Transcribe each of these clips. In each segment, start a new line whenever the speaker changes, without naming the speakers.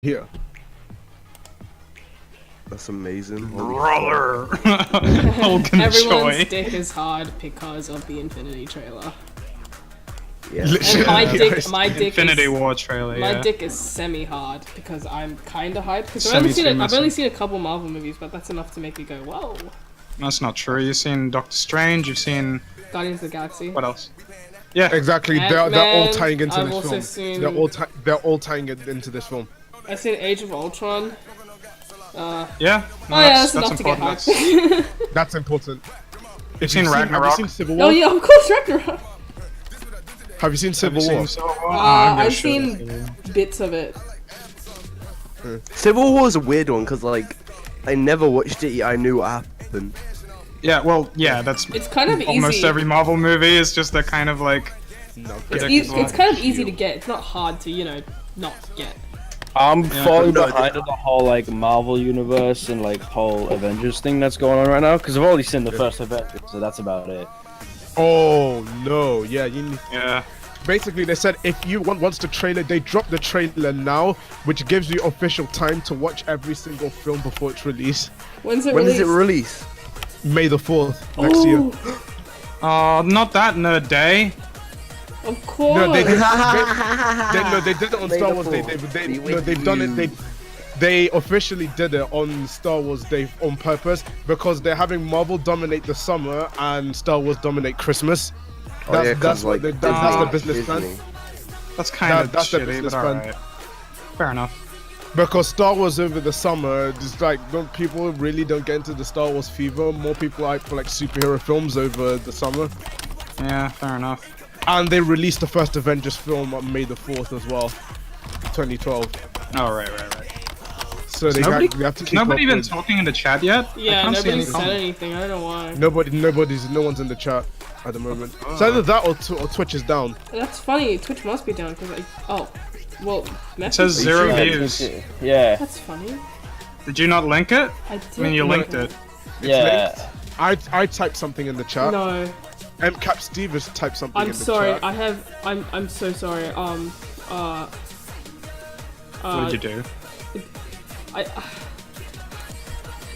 Here. That's amazing.
Brother!
Everyone's dick is hard because of the Infinity trailer.
Yeah.
And my dick
Infinity
is,
War trailer,
my
yeah.
dick is semi-hard because I'm kind of hyped. Because I've only seen a couple Marvel movies, but that's enough to make me go, whoa.
That's not true. You've seen Doctor Strange, you've seen...
Guardians of the Galaxy.
What else? Yeah.
Exactly, they're all tying into
I've
this
also
film.
seen-
They're all tying it into this film.
I've seen Age of Ultron.
Yeah? No,
Oh yeah, that's enough to get
important.
hyped.
That's important.
You've seen Ragnarok?
Have you seen Civil War?
Oh yeah, of course, Ragnarok.
Have you seen Civil War?
I've seen bits of it.
Civil War is a weird one because like I never watched it yet. I knew what happened.
Yeah, well, yeah, that's
It's kind of
almost
easy.
every Marvel movie is just a kind of like...
No.
It's kind of easy to get. It's not hard to, not get.
I'm falling
no,
behind on the whole like Marvel universe and like whole Avengers thing that's going on right now because I've only seen the first Avengers, so that's about it.
Oh no, yeah, you need.
Yeah.
Basically, they said if you want the trailer, they drop the trailer now, which gives you official time to watch every single film before it's released.
When's it
When
released?
does it release?
May the 4th next year.
Oh, not that nerd day.
Of course.
No, they did it on
May
Star
the
Wars Day.
Fourth.
They've done it. They officially did it on Star Wars Day on purpose because they're having Marvel dominate the summer and Star Wars dominate Christmas. That's
like
the business plan.
Disney.
That's kind of
that's the
shitty,
business
but
plan.
alright. Fair enough.
Because Star Wars over the summer, just like people really don't get into the Star Wars fever. More people are for like superhero films over the summer,
Yeah, fair enough.
and they released the first Avengers film on May the 4th as well, 2012.
Oh, right.
So they have to keep
Nobody
up
been
with-
talking in the chat yet? I
Yeah,
can't see
nobody
any
said
comments.
anything. I don't know why.
No one's in the chat at the moment. So either that or Twitch is down.
That's funny. Twitch must be down because well,
It says 0 views.
Yeah,
That's funny.
Did you not link it?
I did.
I mean, you linked it.
yeah.
I typed something in the chat.
No,
MCap Steve has typed something
I'm
in the
sorry.
chat.
I'm so sorry.
What did you do?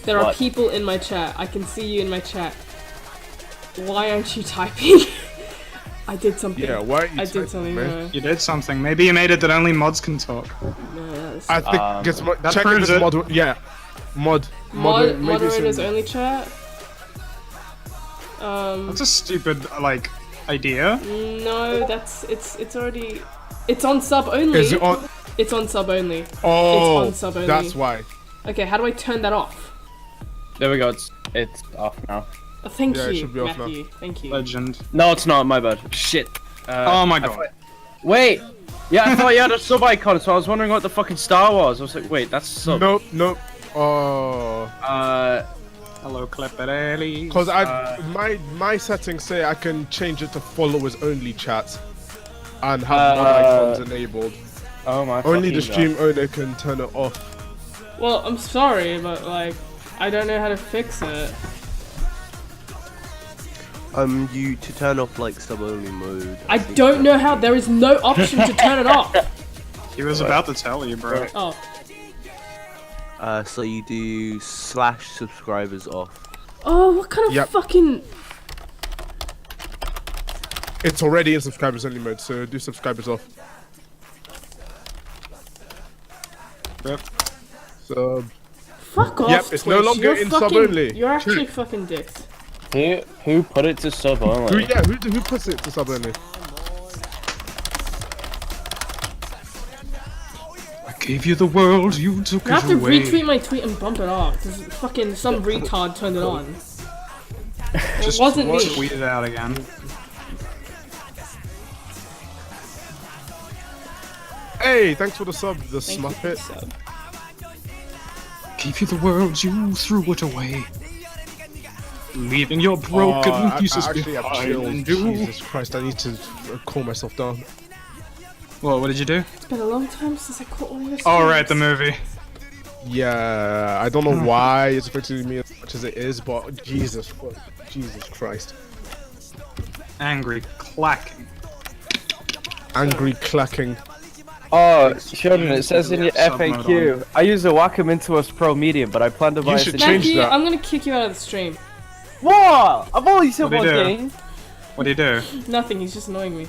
There are
What?
people in my chat. I can see you in my chat. Why aren't you typing? I did something.
Yeah, why are you
I
typing,
did something.
man?
You did something. Maybe you made it that only mods can talk.
No, that's
I think it's
that
check if
proves
it's
it.
mod. Yeah, mod. maybe
moderators
some-
only chat.
That's a stupid, like, idea.
No, it's already on sub only.
Is it on?
It's on sub only.
Oh,
on sub only.
that's why.
Okay, how do I turn that off?
There we go. It's off now.
Oh, thank
Yeah, it
you,
should be off now.
Matthew. Thank you.
Legend.
No, it's not. My bad. Shit.
Oh my god.
Wait. Yeah, I thought you had a sub icon, so I was wondering what the fucking star was. I was like, wait, that's sub.
Nope. Oh,
Hello, Clipperelli.
because my settings say I can change it to followers only chat, and have mod icons enabled.
Oh my.
Only the
fucking
stream owner can turn it off.
Well, I'm sorry, but like, I don't know how to fix it.
You to turn off like sub only mode.
I don't know how. There is no option to turn it off.
He was about to tell you, bro.
Oh,
So you do /subscribers off.
oh, what kind of
Yep.
fucking?
It's already in subscribers only mode, so do subscribers off.
Yep.
So
Fuck off.
Yep, it's no
Twitch.
longer
You're
in sub
fucking-
only.
You're actually fucking dicks.
Who put it to sub
who
only?
who puts it to sub only?
I gave you the world, you took
You have
it
to
away.
retweet my tweet and bump it off. Cause fucking some retard turned it on. It
Just
wasn't me.
tweet it out again.
Hey, thanks for the sub, the
Thank you for the
Smuppet.
sub.
Gave you the world, you threw it away. Leaving your broken
I
pieces
actually have
behind
chills.
you.
Jesus Christ, I need to calm myself down.
What did you do?
It's been a long time since I caught one of your
Oh, right, the
streams.
movie.
Yeah, I don't know why it's affecting me as much as it is, but Jesus Christ.
Angry clacking.
Angry clacking.
Oh, Sheldon, it says in your
Sub mode
FAQ, I use a Wacom Intuos Pro Medium, but I plan to buy
You
a
should
Cinebench.
change
Matthew,
that.
I'm gonna kick you out of the stream.
What? I've only said
What'd
one
he do?
thing.
What do you do?
Nothing, he's just annoying me.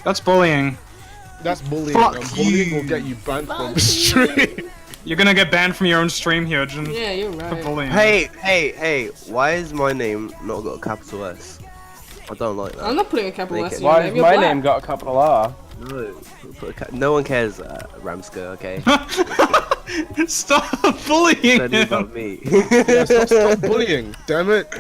That's bullying.
That's bullying.
Fuck
and bullying
you.
will get you banned from the stream.
You're gonna get banned from your own stream, Hyojin.
Yeah, you're
For
right.
bullying.
Hey, why is my name not got a capital S? I don't like that.
I'm not putting a capital
Make
S
it-
in your
Why
name.
has
You're
my
black.
name got a capital R?
No, no one cares, Ramska, okay?
Stop bullying
Don't
him.
about me.
Yeah, stop bullying. Damn it.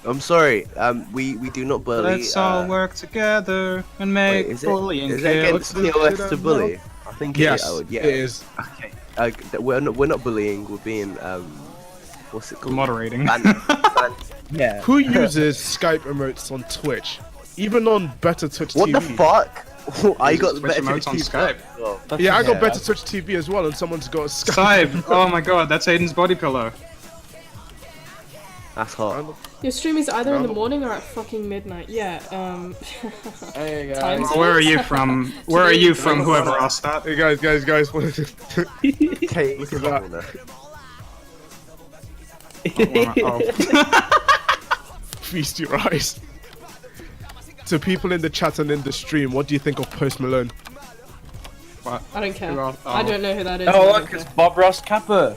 I'm sorry, we do not bully.
Let's all work together and make
Wait, is
bullying
it
kill.
against TOS to bully? I think
Yes,
it is. Yeah.
it is.
Okay. We're not bullying. We're being what's it called?
Moderating.
Yeah.
Who uses Skype emotes on Twitch? Even on Better Twitch
What
TV.
the fuck? I got the
Switch
better
emotes on
TV.
Skype.
Oh.
Yeah, I got
Yeah.
Better Twitch TV as well, and someone's got a Skype.
Skype. Oh my god, that's Aiden's body pillow.
That's hot.
Your stream is either in the
No.
morning or at fucking midnight. Yeah,
Hey
Time
guys.
zone?
Where are you from? Where are you from? Whoever asked that.
Hey guys.
Okay,
Look at that.
Oh.
Feast your eyes. To people in the chat and in the stream, what do you think of Post Malone?
What?
I don't care.
Who else?
I don't know who that is.
Oh
I don't
look, it's
care.
Bob Ross Kappa.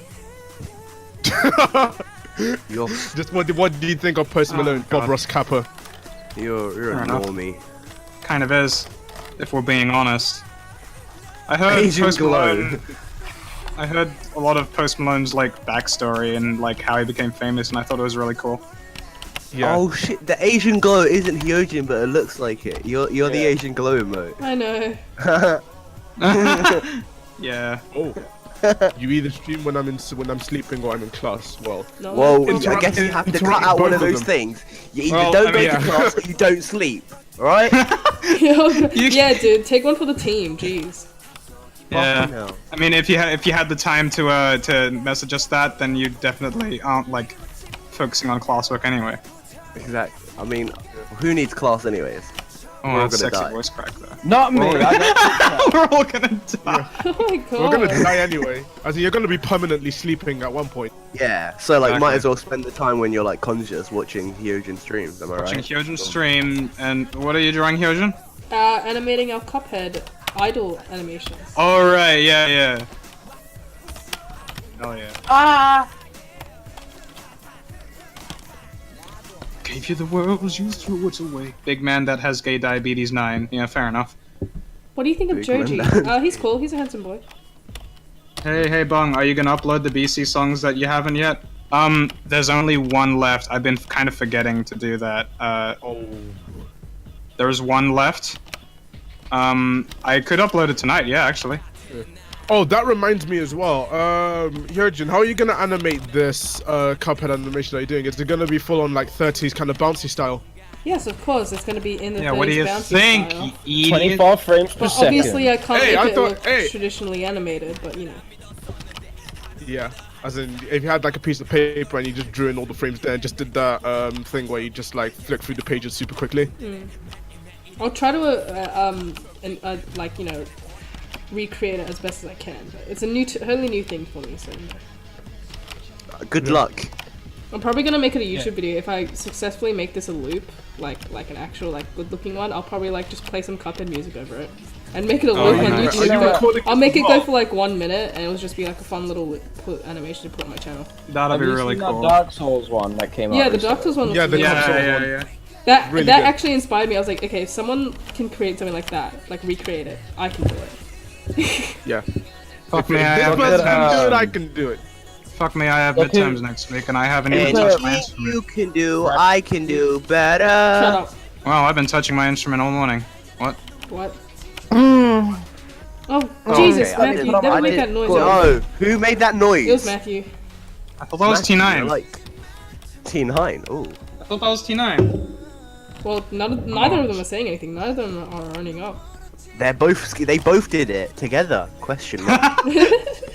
You're
Just what do you think of Post
Oh,
Malone, Bob
God.
Ross Kappa?
you're
Fair
a
enough.
normie.
Kind of is, if we're being honest. I heard
Asian
Post
glow.
Malone. I heard a lot of Post Malone's like backstory and like how he became famous, and I thought it was really cool.
Yeah.
Oh shit, the Asian glow isn't Hyojin, but it looks like it. You're the
Yeah.
Asian glow emote.
I know.
Yeah.
Oh. You either stream when I'm sleeping or I'm in class. Well,
No,
Well,
no,
I guess you have to cut
interact
out one
both
of
of
those
them.
things. You either
Well,
don't
I
go
mean,
to
yeah.
class or you don't sleep. Alright?
yeah, dude, take one for the team. Jeez.
Yeah.
Fucking hell.
I mean, if you had the time to message us that, then you definitely aren't like focusing on classwork anyway.
Exactly. I mean, who needs class anyways?
Oh,
We're all
that's
gonna
sexy
die.
voice crack though.
Not me. I don't
We're all gonna die.
Oh my god.
we're gonna die anyway. As in, you're gonna be permanently sleeping at one point.
Yeah, so like might
Exactly.
as well spend the time when you're like conscious watching Hyojin streams, am I
Watching
right?
Hyojin stream, and what are you drawing, Hyojin?
Animating our Cuphead idol animations.
Oh right, yeah. Hell yeah.
Ah!
Gave you the world, you threw it away. Big man that has gay diabetes 9. Yeah, fair enough.
What do you think of
Big
Joji?
man.
He's cool. He's a handsome boy.
Hey, Bung, are you gonna upload the BC songs that you haven't yet? There's only one left. I've been kind of forgetting to do that.
Oh.
There's one left. I could upload it tonight, yeah, actually.
Oh, that reminds me as well. Hyojin, how are you gonna animate this Cuphead animation that you're doing? Is it gonna be full on like 30s kind of bouncy style?
Yes, of course. It's gonna be in the
Yeah, what do you
30s bouncy
think,
style.
you idiot?
24 frames per
But
second.
obviously, I can't
Hey,
make
I
it
thought-
look
hey.
traditionally animated. But you know.
Yeah. As in, if you had like a piece of paper and you just drew in all the frames there and just did that thing where you just like flick through the pages super quickly.
I'll try to like you know, recreate it as best as I can. But it's a totally new thing for me, so you know.
Good luck.
I'm probably gonna make it a YouTube video if I successfully make this a loop, like an actual like good-looking one. I'll probably like just play some Cuphead music over it and make it a loop on
nice.
Are you
YouTube.
recording
I'll make it
as
go
well?
for like 1 minute, and it'll just be like a fun little animation to put on my channel.
That'll
Have
be
you
really
seen that
cool.
Dark Souls one that came out?
Yeah, the
recently?
Dark Souls one.
Yeah,
looks
the
really
Dark
cool.
Souls
Yeah,
one.
yeah.
That
really
that
good.
actually inspired me. I was like, okay, if someone can create something like that, like recreate it, I can do it.
Yeah.
Fuck
If
me, I
this
have
person can do it, I
midterms.
can do it.
Fuck me, I have
Okay.
midterms next week, and I haven't even
And
touched my
if
instrument.
you can do, I can do better.
Shut up.
Wow, I've been touching my instrument all morning. What?
What? Oh, Jesus,
Okay, I
Matthew,
didn't-
never
I
make
didn't-
that noise.
No, who made that noise?
It was Matthew.
I thought that was T9.
Like T9. Ooh.
I thought that was T9.
Well, neither of them are saying anything. Neither of them are owning up.
They both did it together. Question mark.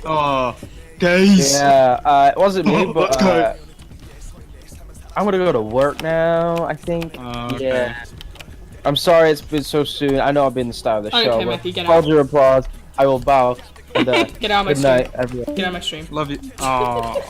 Oh, guys.
Yeah, it wasn't me,
Let's
but
go.
I'm gonna go to work now. I think.
Oh, okay.
Yeah. I'm sorry it's been so soon. I know I've been the star of the show.
Okay,
but
Matthew, get
hold
out.
your applause. I will bow. And,
Get out of my
good night,
stream.
everyone.
Get out of my stream.
Love you. Oh.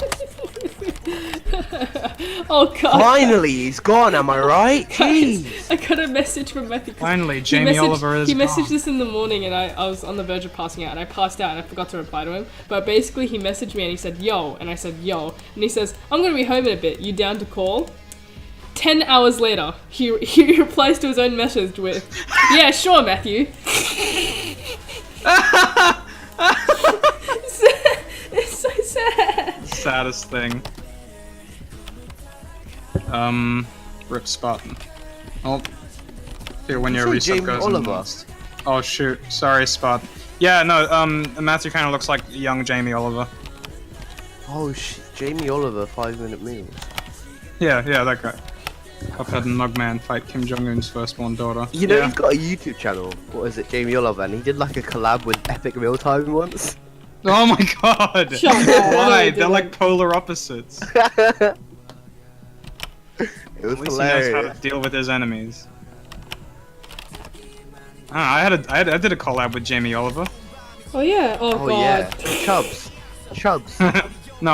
Oh god.
Finally, he's gone. Am I right?
Guys,
Jeez.
I got a message from Matthew.
Finally, Jamie Oliver is
He messaged
gone.
this in the morning, and I was on the verge of passing out, and I passed out, and I forgot to reply to him. But basically, he messaged me, and he said, "Yo," and I said, "Yo," and he says, "I'm gonna be home in a bit. You down to call?" 10 hours later, he replies to his own message with, "Yeah, sure, Matthew." It's so sad.
Saddest thing. Rip Spartan. Oh, here when your
say
reset
Jamie
goes.
Oliver?
And oh shoot, sorry, Spot. Yeah, no. Matthew kind of looks like young Jamie Oliver.
Oh shit, Jamie Oliver, 5-minute meals.
Yeah, that guy. Cuphead and Mugman fight Kim Jong Un's firstborn daughter.
You know
yeah.
he's got a YouTube channel. What is it, Jamie Oliver? And he did like a collab with Epic Mealtime once.
Oh my god!
Shut up.
Why?
No,
They're like polar opposites.
It was
At least he knows how
hilarious.
to deal with his enemies. I did a collab with Jamie Oliver.
Oh yeah. Oh,
Oh
god.
yeah, Chubbs.
No,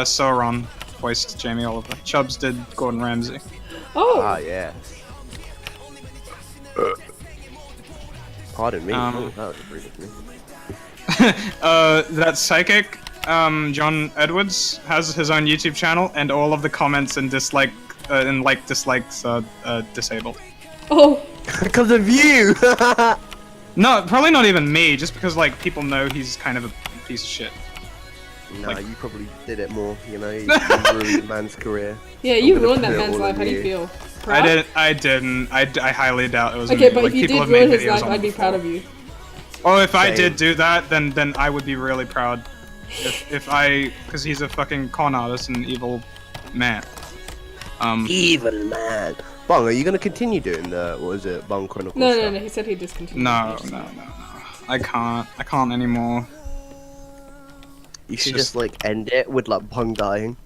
Sauron voiced Jamie Oliver. Chubbs did Gordon Ramsay.
Oh.
Ah yeah. Pardon me. Oh, that was rude of me.
That psychic, John Edwards has his own YouTube channel, and all of the comments and dislikes are disabled.
Oh.
Because of you!
No, probably not even me, just because like people know he's kind of a piece of shit.
Nah,
Like-
you probably did it more, you know, you ruined the man's career.
Yeah, you
gonna
ruined that
put it
man's
all
life.
on
How do you
you.
feel? Proud?
I didn't. I highly doubt it was
Okay,
me.
but
Like,
if you
people
did
have made
ruin his
videos
life,
on
I'd be
before.
proud of you.
Oh, if I
Same.
did do that, then I would be really proud. Because he's a fucking con artist and evil man.
Evil man. Bong, are you gonna continue doing the, what is it, Bong Chronicles
No,
stuff?
no. He said he'd discontinue.
No. I can't anymore.
You should
Just-
just like end it with like Bong dying.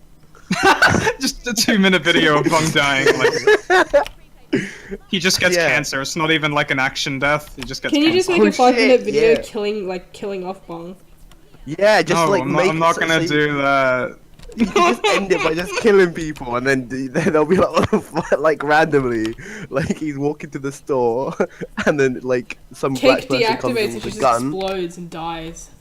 Just a 2-minute video of Bong dying. Like, he just gets
Yeah.
cancer. It's not even like an action death. He just gets
Can you
cancer.
just make a
Oh,
5-minute
shit,
video
yeah.
killing off Bong?
Yeah, just
No,
like
I'm
make
not
so-
gonna
so
do that.
You can just end it by just killing people, and then they'll be like, what the fuck? Like randomly, like he's walking to the store, and then like some
Cake
black person comes in
deactivates and
with
she
a
just
gun,
explodes and dies.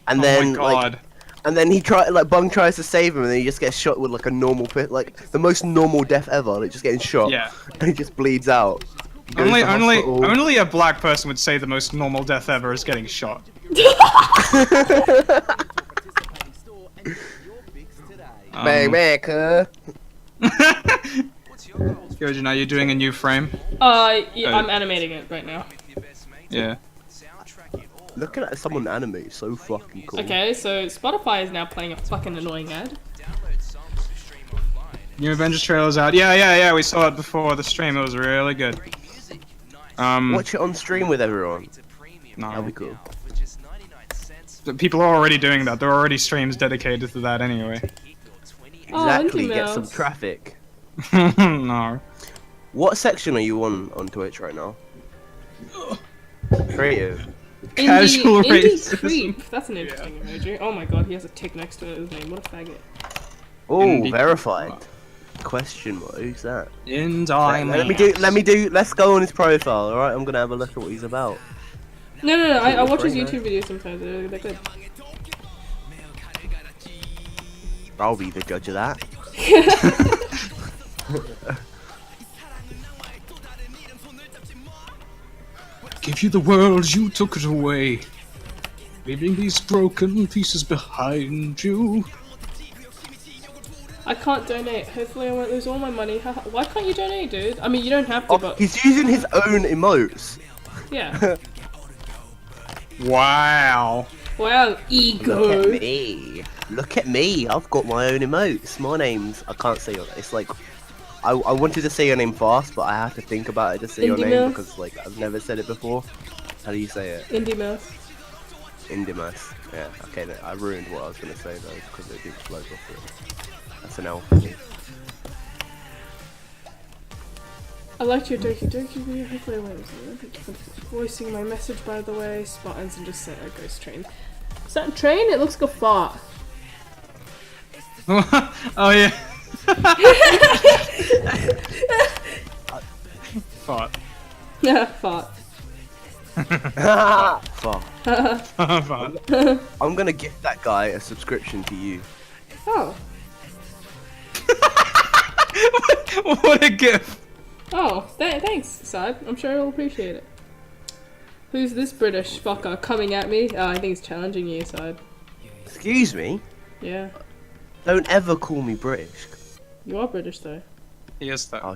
and
Oh
then
my
like,
god.
and then Bong tries to save him, and then he just gets shot with like a normal pit, like the most normal death ever, like just getting shot.
Yeah.
And he just bleeds out. Goes to hospital.
Only a black person would say the most normal death ever is getting shot.
Bang, bang,
Hyojin, are you doing a new frame?
Yeah, I'm animating it right now.
Yeah.
Looking at someone animate is so fucking cool.
Okay, so Spotify is now playing a fucking annoying ad.
New Avengers trailer's out. Yeah. We saw it before the stream. It was really good.
Watch it on stream with everyone. That'll
No.
be cool.
People are already doing that. There are already streams dedicated to that anyway.
Oh,
Exactly,
Inky
get some
Mouse.
traffic.
No.
What section are you on Twitch right now? Creative.
Casual
Indie
racism.
creep. That's an interesting emoji. Oh my god, he has a tick next to his name. What a faggot.
Oh,
Indie-
verified. Question mark. Who's that?
In time.
Let's go on his profile. All right, I'm gonna have a look at what he's about.
No. I watch his
Right now.
YouTube videos sometimes. They're good.
I'll be the judge of that.
Give you the world, you took it away. Leaving these broken pieces behind you.
I can't donate. Hopefully I won't lose all my money. Why can't you donate, dude? I mean, you don't have to,
Oh,
but
he's using his own emotes.
yeah.
Wow.
Wow,
Look
ego.
at me. Look at me. I've got my own emotes. My name's, I can't say it. It's like, I wanted to say your name fast, but I have to think about it to say your
Indie
name
Mouse?
because like I've never said it before. How do you say it?
Indie mouse.
Indimas. Yeah. Okay. Then I ruined what I was gonna say though because it did flow off it. That's an L.
I liked your Doki Doki video. Hopefully I won't. Thank you for voicing my message, by the way. Spartans and just say a ghost train. Is that a train? It looks like a fart.
Oh yeah. Fart.
Yeah, fart.
Fuck.
Fart.
I'm gonna gift that guy a subscription to you.
Oh.
What a gift.
Oh, thanks, Sad. I'm sure he'll appreciate it. Who's this British fucker coming at me? Oh, I think he's challenging you, Sad.
Excuse me?
Yeah.
Don't ever call me British.
You are British, though.
He is though.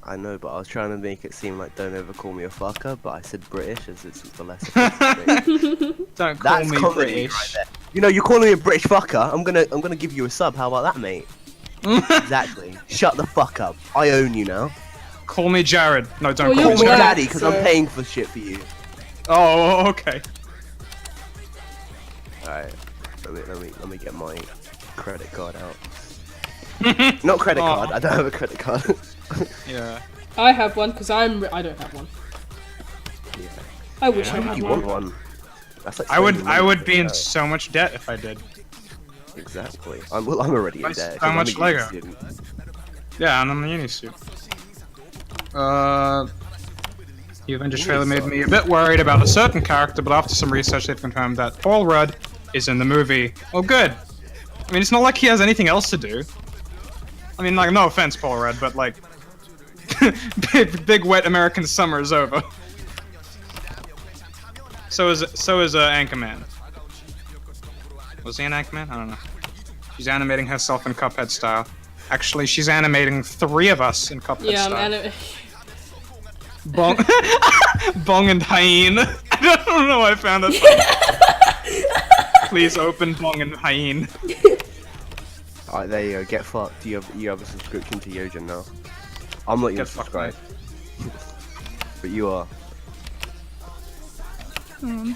I know, but I was trying to make it seem like don't ever call me a fucker, but I said British as it's the less offensive.
Don't call
That's
me
comedy
British.
right there. You know, you're calling me a British fucker. I'm gonna give you a sub. How about that, mate? Exactly. Shut the fuck up. I own you now.
Call me Jared. No, don't
Well,
call
Call
me
me
black,
Jared.
daddy, because
so-
I'm paying for shit for you.
Oh, okay.
Alright. Let me get my credit card out. Not credit
Aw.
card. I don't have a credit card.
Yeah.
I have one, because I don't have one.
Yeah.
I wish I
Why would
had
you
one.
want one? That's like
I would
spending money
be in
for
so much debt if I did.
Exactly. I'm already in
That's
debt.
so
'cause I'm
much
a
Lego.
uni student.
Yeah, and I'm a uni suit. The Avengers trailer made me a bit worried about a certain character, but after some research they've confirmed that Paul Rudd is in the movie. Oh good. I mean, it's not like he has anything else to do. I mean, like, no offense, Paul Rudd, but like, big wet American summer is over. So is Anchorman. Was he an Anchorman? I don't know. She's animating herself in Cuphead style. Actually, she's animating 3 of us in Cuphead
Yeah,
style. Bong, Bong and Hyene. I don't know why I found that funny. Please open Bong and Hyene.
Alright, there you go. Get fucked. You have a subscription to Hyojin now. I'm not even
Get fucked,
subscribed. But you are.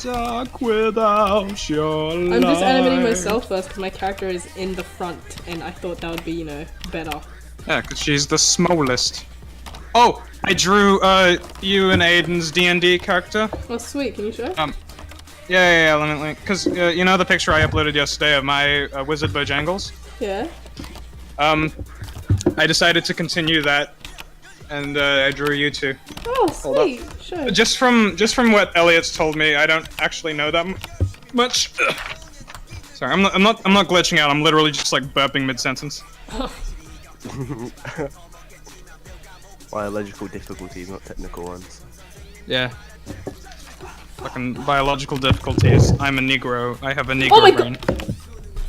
Dark without your
I'm just animating
light.
myself first, because my character is in the front, and I thought that would be, better.
Yeah, because she's the smallest. Oh, I drew you and Aiden's D&D character.
Oh, sweet. Can you show?
Yeah, let me link. Because you know the picture I uploaded yesterday of my Wizard Bojangles?
Yeah.
I decided to continue that, and I drew you two.
Oh, sweet. Show.
Just from what Elliot's told me, I don't actually know that much. Sorry, I'm not glitching out. I'm literally just like burping mid-sentence.
Biological difficulties, not technical ones.
Yeah. Fucking biological difficulties. I'm a Negro. I have a Negro
Oh my
brain.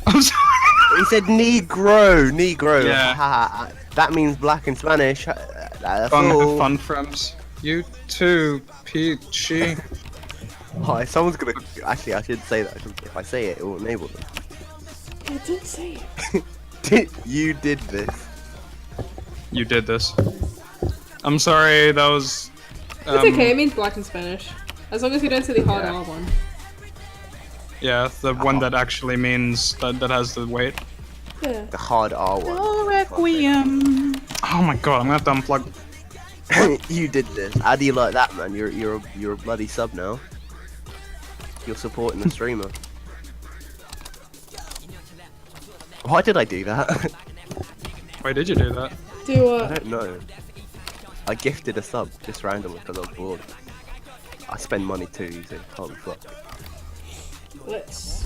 I'm sorry.
He said Negro.
Yeah.
Ha, that means black in Spanish. That's
Fun,
all.
fun friends. You too, Peachy.
Oh, someone's gonna. Actually, I should say that. 'Cause if I say it, it will enable them.
I didn't say it.
You did this.
You did this. I'm sorry, that was...
It's okay, it means black in Spanish. As long as you don't say the hard
Yeah.
R one.
Yeah, the one that actually means that has the weight.
Yeah.
The hard R one.
Oh my god, I'm gonna have to unplug.
You did this. How do you like that, man? You're a bloody sub now. You're supporting the streamer. Why did I do that?
Why did you do that?
Do
I don't know. I gifted a sub just randomly because I was bored. I spend money too, you see. Holy fuck.
let's.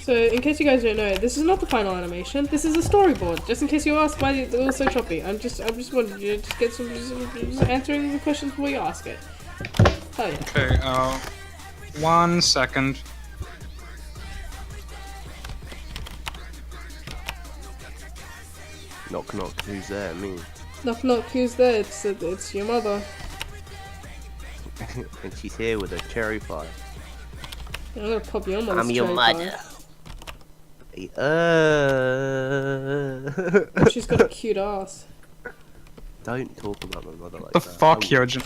So, in case you guys don't know, this is not the final animation. This is a storyboard. Just in case you ask why it was so choppy. I'm just wanting you to get some just answering the questions before you ask it. Oh yeah.
Okay, 1 second.
Knock knock, who's there? Me.
Knock knock. Who's there? It's your mother.
And she's here with a cherry pie.
I'm gonna pop your mother's
I'm your
cherry
mother.
pie. She's got a cute ass.
Don't talk about my mother like
The
that.
fuck, Hyojin?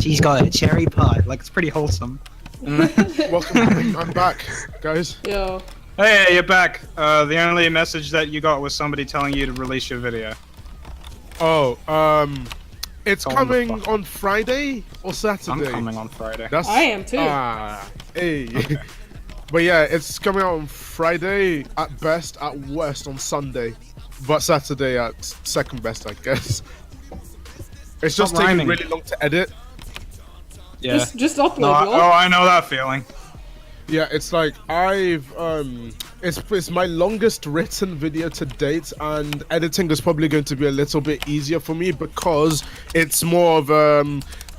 She's got a cherry pie. Like, it's pretty wholesome.
Welcome. I'm back, guys.
Yo.
Hey, you're back. The only message that you got was somebody telling you to release your video.
Oh, it's
On the
coming
fuck.
on Friday or Saturday.
I'm coming on Friday.
That's,
I am too.
Hey. But yeah, it's coming out on Friday at best, at worst on Sunday, but Saturday at second best, I guess. It's just
Stop
taking
rhyming.
really long to edit.
Yeah.
Just upload.
No,
Lol.
I know that feeling.
Yeah, it's like it's my longest written video to date, and editing is probably going to be a little bit easier for me because it's more of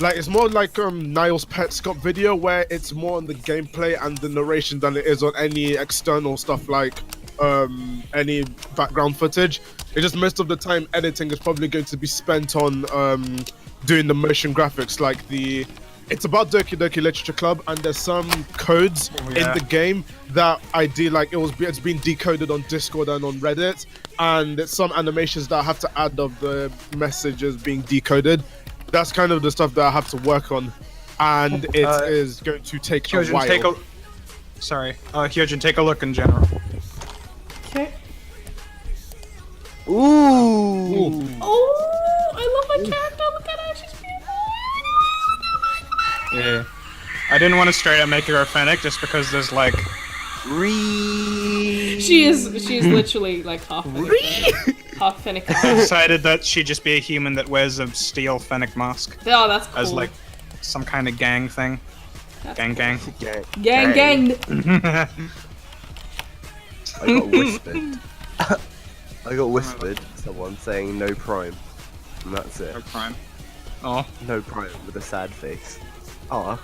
it's more like Niall's Pet Scott video where it's more on the gameplay and the narration than it is on any external stuff like any background footage. It's just most of the time editing is probably going to be spent on doing the motion graphics, like it's about Doki Doki Literature Club, and there's some codes in the game that I do, like it's been decoded on Discord and on Reddit, and it's some animations that I have to add of the messages being decoded. That's kind of the stuff that I have to work on, and it is going to take a
Hyojin,
while.
Hyojin, take a look in general.
Okay.
Ooh.
Oh, I love my character. Look at her. She's beautiful.
Yeah. I didn't want to straight up make her a fennec just because there's like.
She's literally like half fennec. Half fennec.
I decided that she'd just be a human that wears a steel fennec mask
Oh, that's cool.
as like some kind of gang thing. Gang.
Gang. I
got whispered. I got whispered someone saying no prime. And that's it.
No crime. Oh.
No prime with a sad face. Oh.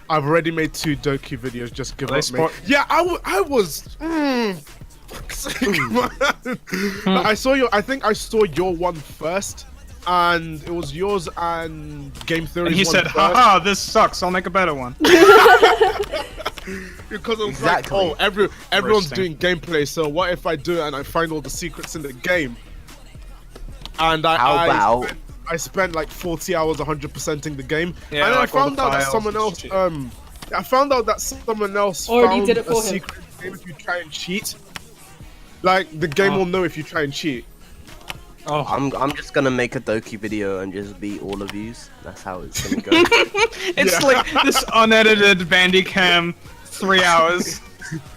I've already made 2 Doki videos. Just give
They
up, mate. Yeah, I was. I saw your. I think I saw your one first, and it was yours and Game Theory.
And he said, haha, this sucks, I'll make a better one.
Because it was
Exactly.
like, oh, everyone's
Roasting.
doing gameplay, so what if I do it and I find all the secrets in the game? And I spent like 40 hours 100%ing the game,
Yeah,
and then
like
I
all
found
the
out that
files
someone
and
else
shit.
I found out that someone else
Already
found
did it
a
for him.
secret in the game if you try and cheat. Like the game
Oh.
will know if you try and cheat.
Oh.
I'm just gonna make a Doki video and just beat all of yous. That's how it's gonna go.
It's like this unedited Bandicam 3 hours.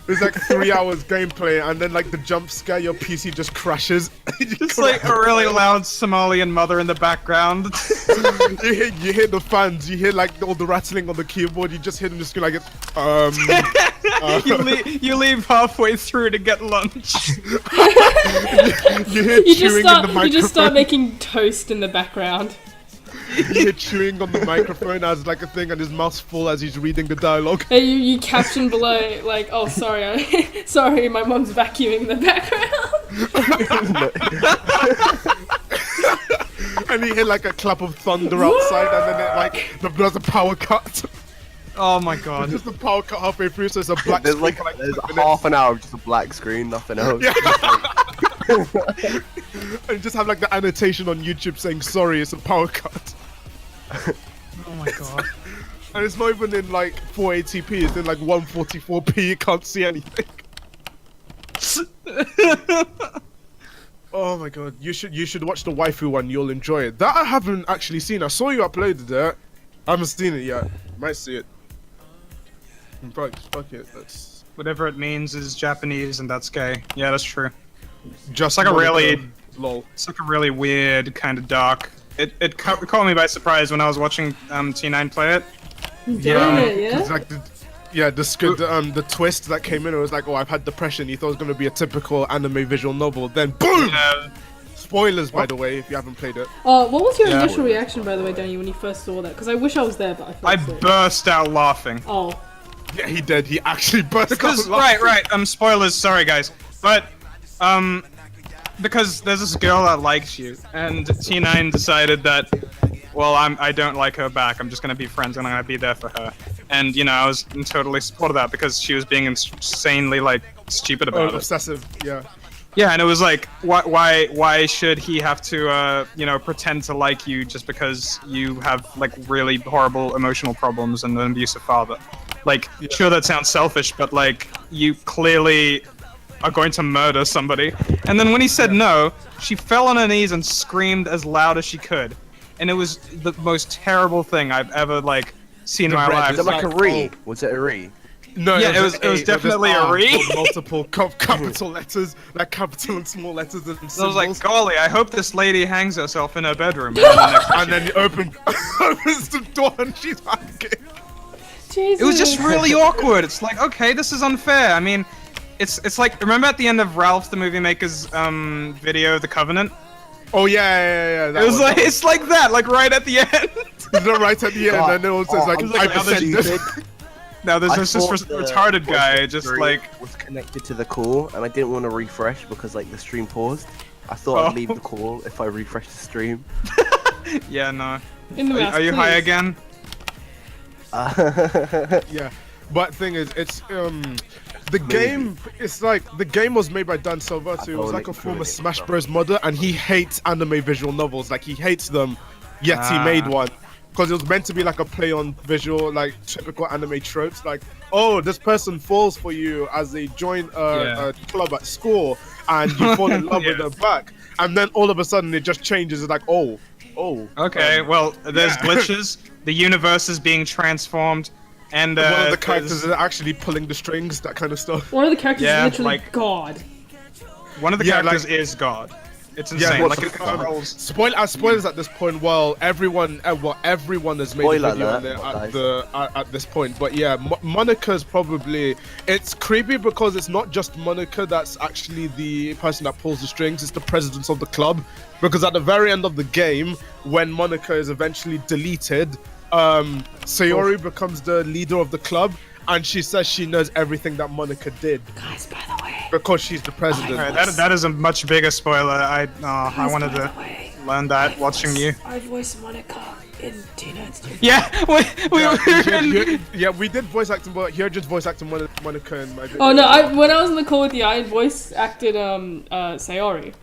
There's like 3 hours gameplay, and then like the jump scare, your PC just crashes.
It's like a really loud Somalian mother in the background.
you hear the fans, you hear like all the rattling on the keyboard, you just hear them just go like,
you leave halfway through to get lunch.
you hear chewing in the microphone.
You just start making toast in the background.
You hear chewing on the microphone as like a thing, and his mouth's full as he's reading the dialogue.
Hey, you caption below like, oh sorry, sorry, my mom's vacuuming in the background.
And you hear like a clap of thunder outside, and then it like there's a power cut.
Oh my god.
Just a power cut halfway through, so it's a black
There's
screen
like
for, like
there's
5 minutes.
half an hour of just a black screen, nothing else.
And you just have like the annotation on YouTube saying sorry, it's a power cut.
Oh my god.
And it's not even in like 480p, it's in like 144p, you can't see anything. Oh my god, you should watch the waifu one, you'll enjoy it. That I haven't actually seen. I saw you uploaded it. I haven't seen it yet. Might see it. Fuck it, that's
Whatever it means is Japanese and that's gay. Yeah, that's true.
just
like a really-
lol.
It's like a really weird kind of dark. It caught me by surprise when I was watching T9 play it.
Doing it,
It's
yeah?
like the twist that came in, it was like, oh, I've had depression. You thought it was gonna be a typical anime visual novel, then boom! Spoilers, by the way, if you haven't played it.
What was your
Yeah.
initial reaction, by the way, Danny, when you first saw that? Because I wish I was there, but I fell
I
asleep.
burst out laughing.
Oh.
Yeah, he did. He actually burst
Because
out laughing.
right, spoilers, sorry guys. But because there's this girl that likes you, and T9 decided that, well, I don't like her back, I'm just gonna be friends and I'm gonna be there for her. And you know, I was in totally support of that because she was being insanely like stupid about it.
Obsessive, yeah.
Yeah, and it was like, why should he have to, you know, pretend to like you just because you have like really horrible emotional problems and an abusive father? Like, sure, that sounds selfish, but like, you clearly are going to murder somebody. And then when he said no, she fell on her knees and screamed as loud as she could. And it was the most terrible thing I've ever, like, seen in my life.
Was it like a re? Was it a re?
No,
Yeah, it was
an
definitely a re.
with multiple capital letters, like capital and small letters and symbols.
So I was like, golly, I hope this lady hangs herself in her bedroom.
And then you opens the door and she's hanging.
Jesus.
It was just really awkward. It's like, okay, this is unfair. I mean, it's like, remember at the end of Ralph the Movie Maker's video, The Covenant?
Oh yeah.
It was like, it's like that, like right at the end.
It's not right at the end, and it also like,
like,
I said this.
Now there's
I
this
thought
retarded
the
guy,
voice
just
actor
like,
was connected to the call, and I didn't want to refresh because like the stream paused. I thought I'd leave the call if I refresh the stream.
yeah, no.
In the mask,
Are you high
please.
again?
Yeah, but thing is, it's the game. It's like the game was made by Dan Silva, so it was like a former Smash Bros modder, and he hates anime visual novels. Like he hates them, yet he made one. Because it was meant to be like a play on visual, like typical anime tropes, like, oh, this person falls for you as they join a club at school, and you fall in love with them back, and then all of a sudden it just changes. It's like, oh.
Okay, well, there's glitches. The universe is being transformed, and
One of the characters is actually pulling the strings, that kind of stuff.
One of the characters
Yeah,
is literally
like-
God.
one of the
Yeah,
characters
like-
is God. It's
Yeah,
insane.
what
Like
the
it
fuck?
controls.
Spoilers at this point. Well, everyone has made
Spoiler
a video on
alert,
it at this point. But yeah, Monica's probably, it's creepy because it's not just Monica that's actually the person that pulls the strings. It's the president of the club, because at the very end of the game, when Monica is eventually deleted, Sayori becomes the leader of the club, and she says she knows everything that Monica did
Guys, by the way.
because she's the president.
Alright, that is a much bigger spoiler. I wanted
by
to
the way,
learn that watching you.
I voiced Monica in Teenage Mutant.
Yeah, we were in.
Yeah, we did voice acting, but here just voice acting Monica in my video.
Oh no! When I was on the call with you, I voice acted Sayori.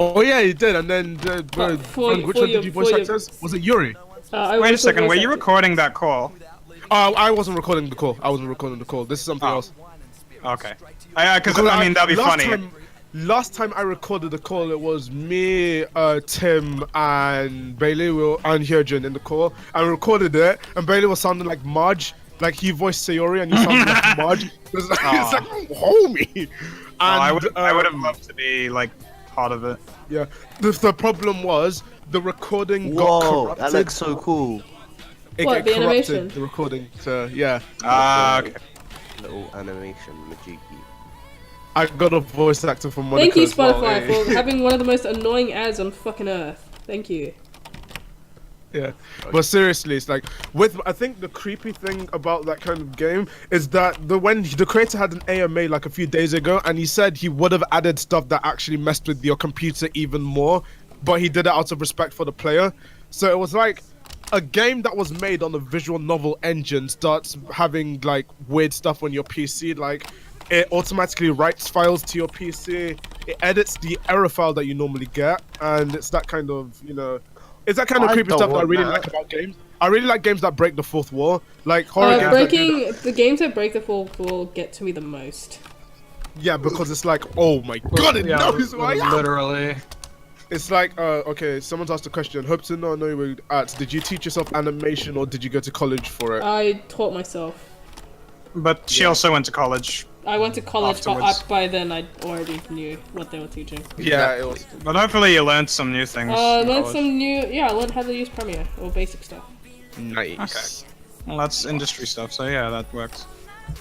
Oh yeah, you did, and then which one did you voice act as? Was it Yuri?
I
Wait a
also
second,
voice
were you
acted.
recording that call?
I wasn't recording the call. This is something else.
Okay. Because I mean, that'd be funny.
Last time I recorded the call, it was me, Tim, and Bailey and Hyojin in the call. I recorded it, and Bailey was sounding like Marge. Like he voiced Sayori, and he sounded like Marge. It's like, homie. And,
I would have loved to be like part of it.
Yeah. The problem was the recording got
Whoa,
corrupted.
that looks so cool.
It
What,
got
the
corrupted,
animation?
the recording. So yeah.
Okay.
Little animation, Majiki.
I got a voice actor from Monica
Thank you,
as well,
Spotify,
eh?
for having one of the most annoying ads on fucking earth. Thank you.
Yeah, but seriously, it's like I think the creepy thing about that kind of game is that when the creator had an AMA like a few days ago, and he said he would have added stuff that actually messed with your computer even more, but he did it out of respect for the player. So it was like a game that was made on a visual novel engine starts having like weird stuff on your PC, like it automatically writes files to your PC, it edits the error file that you normally get, and it's that kind of, it's that kind of
I
creepy
don't
stuff that I
want
really
that.
like about games. I really like games that break the fourth wall, like horror games.
Breaking the games that break the fourth wall get to me the most.
Yeah, because it's like, oh my god, it knows who I am.
Literally.
It's like, okay, someone's asked a question. Hope to know where at. Did you teach yourself animation or did you go to college for it?
I taught myself.
But she also went to college.
I went to college, but
Afterwards.
by then I already knew what they were teaching.
Yeah, it was.
But hopefully you learned some new things.
I
in
learned
college.
some new. Yeah, I learned how to use Premiere or basic stuff.
Nice.
Well, that's industry stuff, so yeah, that works.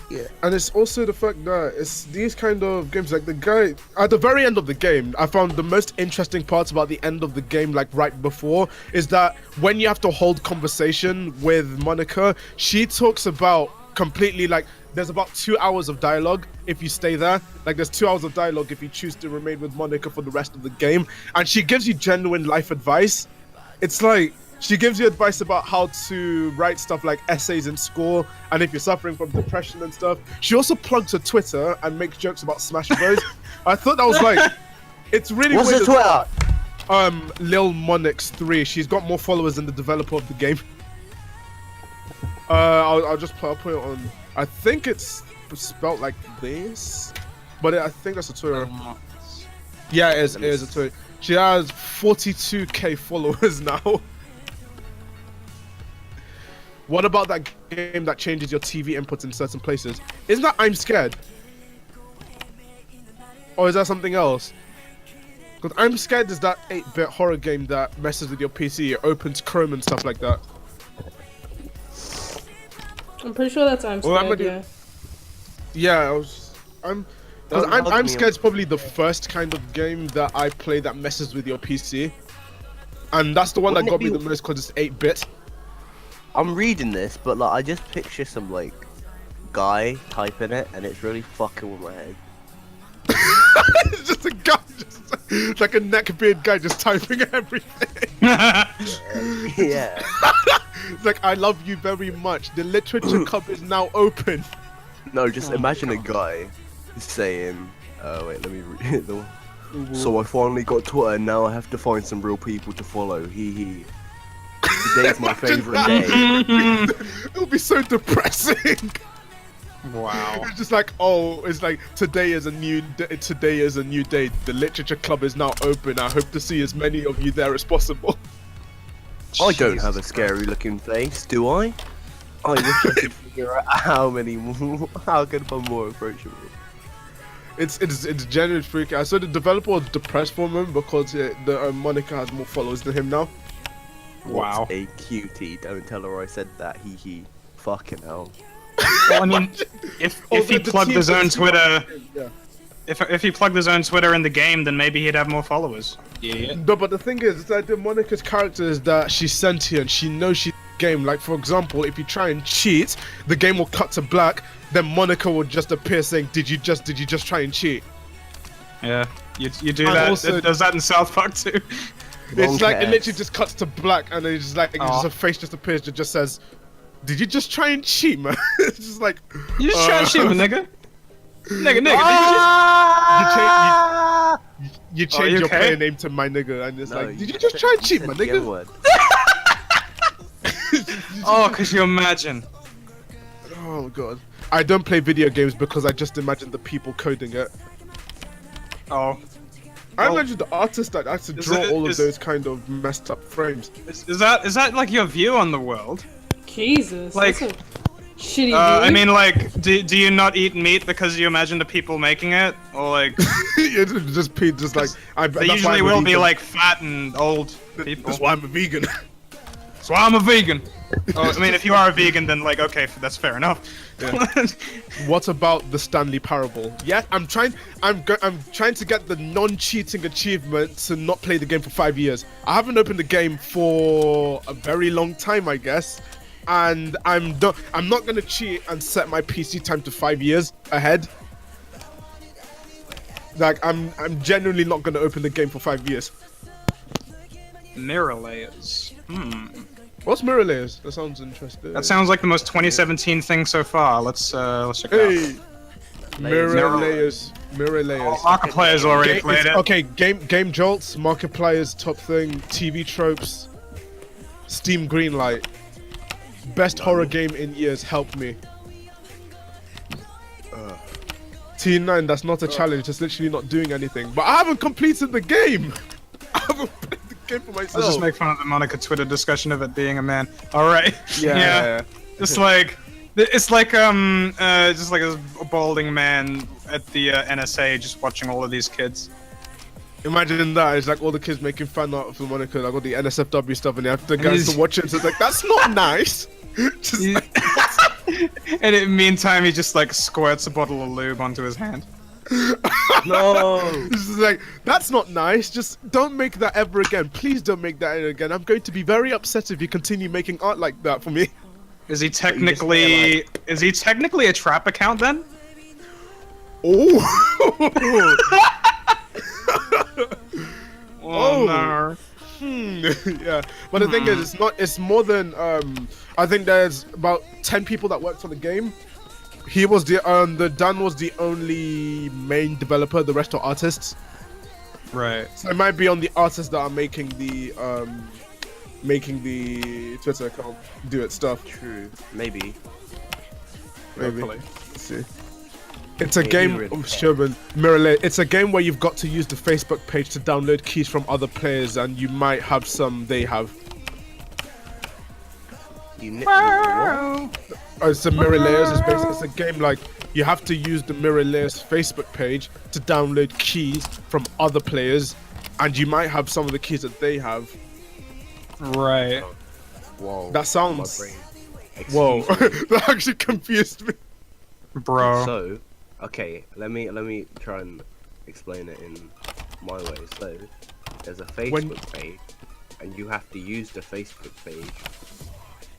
Yeah, and it's also the fact that it's these kind of games, like the guy at the very end of the game, I found the most interesting parts about the end of the game, like right before, is that when you have to hold conversation with Monica, she talks about completely like there's about 2 hours of dialogue if you stay there. Like there's 2 hours of dialogue if you choose to remain with Monica for the rest of the game, and she gives you genuine life advice. It's like she gives you advice about how to write stuff like essays in school, and if you're suffering from depression and stuff. She also plugs her Twitter and makes jokes about Smash Bros. I thought that was like, it's really
What's
weird.
the Twitter?
Lil Monix 3. She's got more followers than the developer of the game. I'll put it on. I think it's spelled like this, but I think that's a Twitter. Yeah, it is a Twitter. She has 42k followers now. What about that game that changes your TV inputs in certain places? Isn't that I'm Scared? Or is that something else? Because I'm Scared is that 8-bit horror game that messes with your PC. It opens Chrome and stuff like that.
I'm pretty sure that's I'm Scared, yeah.
Yeah, I'm Scared's probably the first kind of game that I play that messes with your PC. And that's the one that got me the most because it's 8-bit.
I'm reading this, but like I just picture some like guy typing it, and it's really fucking with my head.
It's just a guy, just like a neckbeard guy just typing everything.
Yeah.
It's like, I love you very much. The literature cup is now open.
No, just imagine a guy saying, wait, let me read the one. So I finally got Twitter, and now I have to find some real people to follow. Hee hee. Today's my favorite day.
It would be so depressing.
Wow.
It's just like, oh, it's like today is a new day. Today is a new day. The literature club is now open. I hope to see as many of you there as possible.
I don't have a scary looking face, do I? I wish I could figure out how can I more approachable.
It's genuinely freaky. I saw the developer was depressed for him because Monica has more followers than him now.
Wow.
What a cutie. Don't tell her I said that. Hee hee. Fucking hell.
Well, I mean, if he plugged his own Twitter, if he plugged his own Twitter in the game, then maybe he'd have more followers. Yeah.
No, but the thing is that the Monica's character is that she's sentient. She knows she's game. Like for example, if you try and cheat, the game will cut to black. Then Monica will just appear saying, "Did you just try and cheat?"
Yeah, you do that.
Also,
it does that in South Park too.
It's like it literally just cuts to black, and it's just like just a face just appears that just says, "Did you just try and cheat, man?" It's just like
You just try and cheat, nigga. Nigga.
You change your player name to my nigga, and it's like, did you just try and cheat, my nigga?
Oh, cause you imagine.
Oh god, I don't play video games because I just imagine the people coding it.
Oh.
I imagine the artist that has to draw all of those kind of messed up frames.
Is that like your view on the world?
Jesus,
like,
that's a shitty view.
I mean, like, do you not eat meat because you imagine the people making it, or like?
It's just like
they usually will be like fat and old people.
That's why I'm a vegan.
That's why I'm a vegan. Oh, I mean, if you are a vegan, then like, okay, that's fair enough.
Yeah. What about the Stanley Parable? Yeah, I'm trying to get the non-cheating achievement to not play the game for 5 years. I haven't opened the game for a very long time, I guess, and I'm not gonna cheat and set my PC time to 5 years ahead. Like I'm genuinely not gonna open the game for 5 years.
Mirror layers.
What's mirror layers? That sounds interesting.
That sounds like the most 2017 thing so far. Let's check it out.
Mirror layers.
Markiplier's already played it.
Okay, game jolts, Markiplier's top thing, TV tropes, Steam Greenlight, best horror game in years. Help me. T9, that's not a challenge. It's literally not doing anything. But I haven't completed the game. I haven't played the game for myself.
Let's just make fun of the Monica Twitter discussion of it being a man. All right.
Yeah.
It's like just like a balding man at the NSA just watching all of these kids.
Imagine that. It's like all the kids making fan art for Monica, like all the NSFW stuff, and they have the guys to watch it. So it's like, that's not nice. Just like,
and in the meantime, he just like squirts a bottle of lube onto his hand.
No.
This is like, that's not nice. Just don't make that ever again. Please don't make that again. I'm going to be very upset if you continue making art like that for me.
Is he technically a trap account then?
Oh.
Oh no.
Yeah, but the thing is, it's more than I think there's about 10 people that worked on the game. He was Dan was the only main developer. The rest are artists.
Right.
So it might be on the artists that are making the making the Twitter account do its stuff.
True. Maybe.
Maybe.
Hopefully.
Let's see. It's a
Maybe
game,
really.
Sherman, Mirror. It's a game where you've got to use the Facebook page to download keys from other players, and you might have some they have.
What?
It's a Mirror Layers. It's a game like you have to use the Mirror Layers Facebook page to download keys from other players, and you might have some of the keys that they have.
Right.
Whoa.
That sounds.
My brain.
Whoa,
Excuse me.
that actually confused me.
Bro.
So, okay, let me try and explain it in my way. So, there's a Facebook page, and you have to use the Facebook page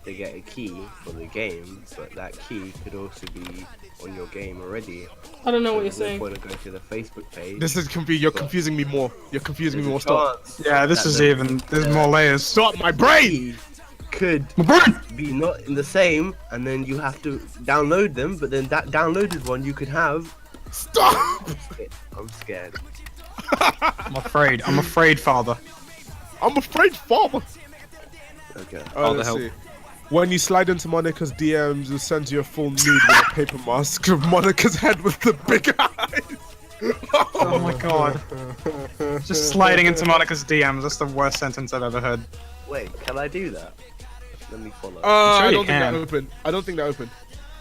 to get a key for the game, but that key could also be on your game already.
I don't know what you're
There's no
saying.
point of going to the Facebook page.
This is you're confusing me more. You're confusing me more.
There's a
Stop.
chance
Yeah, this
that
is
the
even. There's more layers.
Stop my brain.
key could
My brain!
be not in the same, and then you have to download them, but then that downloaded one you could have.
Stop.
I'm scared.
I'm afraid. I'm afraid, father.
I'm afraid, father.
Okay.
Oh,
the
let's
hell?
see. When you slide into Monica's DMs, it sends you a full nude with a paper mask of Monica's head with the big eyes.
Oh my god. Just sliding into Monica's DMs. That's the worst sentence I've ever heard.
Wait, can I do that? Let me follow.
sure
I
you
don't think that
can.
opened. I don't think that opened.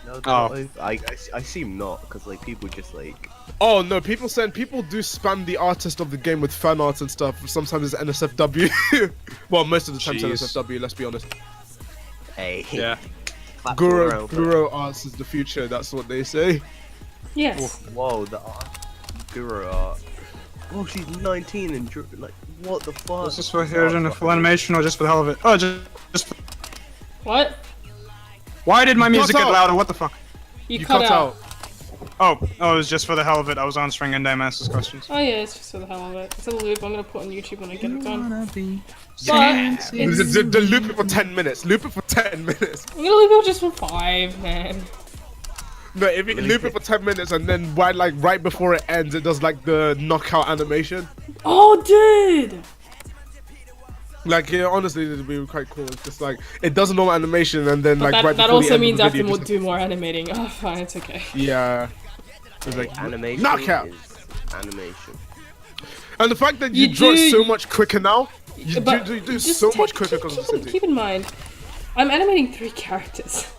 No, they're
Oh.
not open. I assume not, because like people just like.
Oh no, people do spam the artist of the game with fan art and stuff. Sometimes it's NSFW. Well, most of the time it's
Jeez.
NSFW, let's be honest.
Hey.
Yeah.
clap
Guru
around for it.
Guru arts is the future, that's what they say.
Yes.
Whoa, the art. Guru art. Oh, she's 19 and like, what the fuck?
Is this for Hyojin a full animation or just for the hell of it? Oh, just.
What?
Why did my music
cut
get
out.
louder? What the fuck?
You,
You
cut, out.
Oh, it was just for the hell of it. I was answering Endymas's questions.
Oh yeah, it's just for the hell of it. It's a loop I'm gonna put on YouTube when I get it done. But
The loop it for 10 minutes. Loop it for 10 minutes.
I'm gonna loop it just for 5, man.
No, if you loop it for 10 minutes and then right before it ends, it does like the knockout animation.
Oh, dude!
Like, yeah, honestly, it'd be quite cool. It's just like it does a normal animation and then
But
like right
that
before the
also
end
means
of
I
the
have to
video,
do more animating. Oh, fine, it's okay.
yeah. It's like
Animation
knockout.
is animation.
And the fact that you
You
draw
do-
so much quicker now, you
But
do
just
so much quicker
keep,
because of
keep,
the city.
keep in mind, I'm animating 3 characters.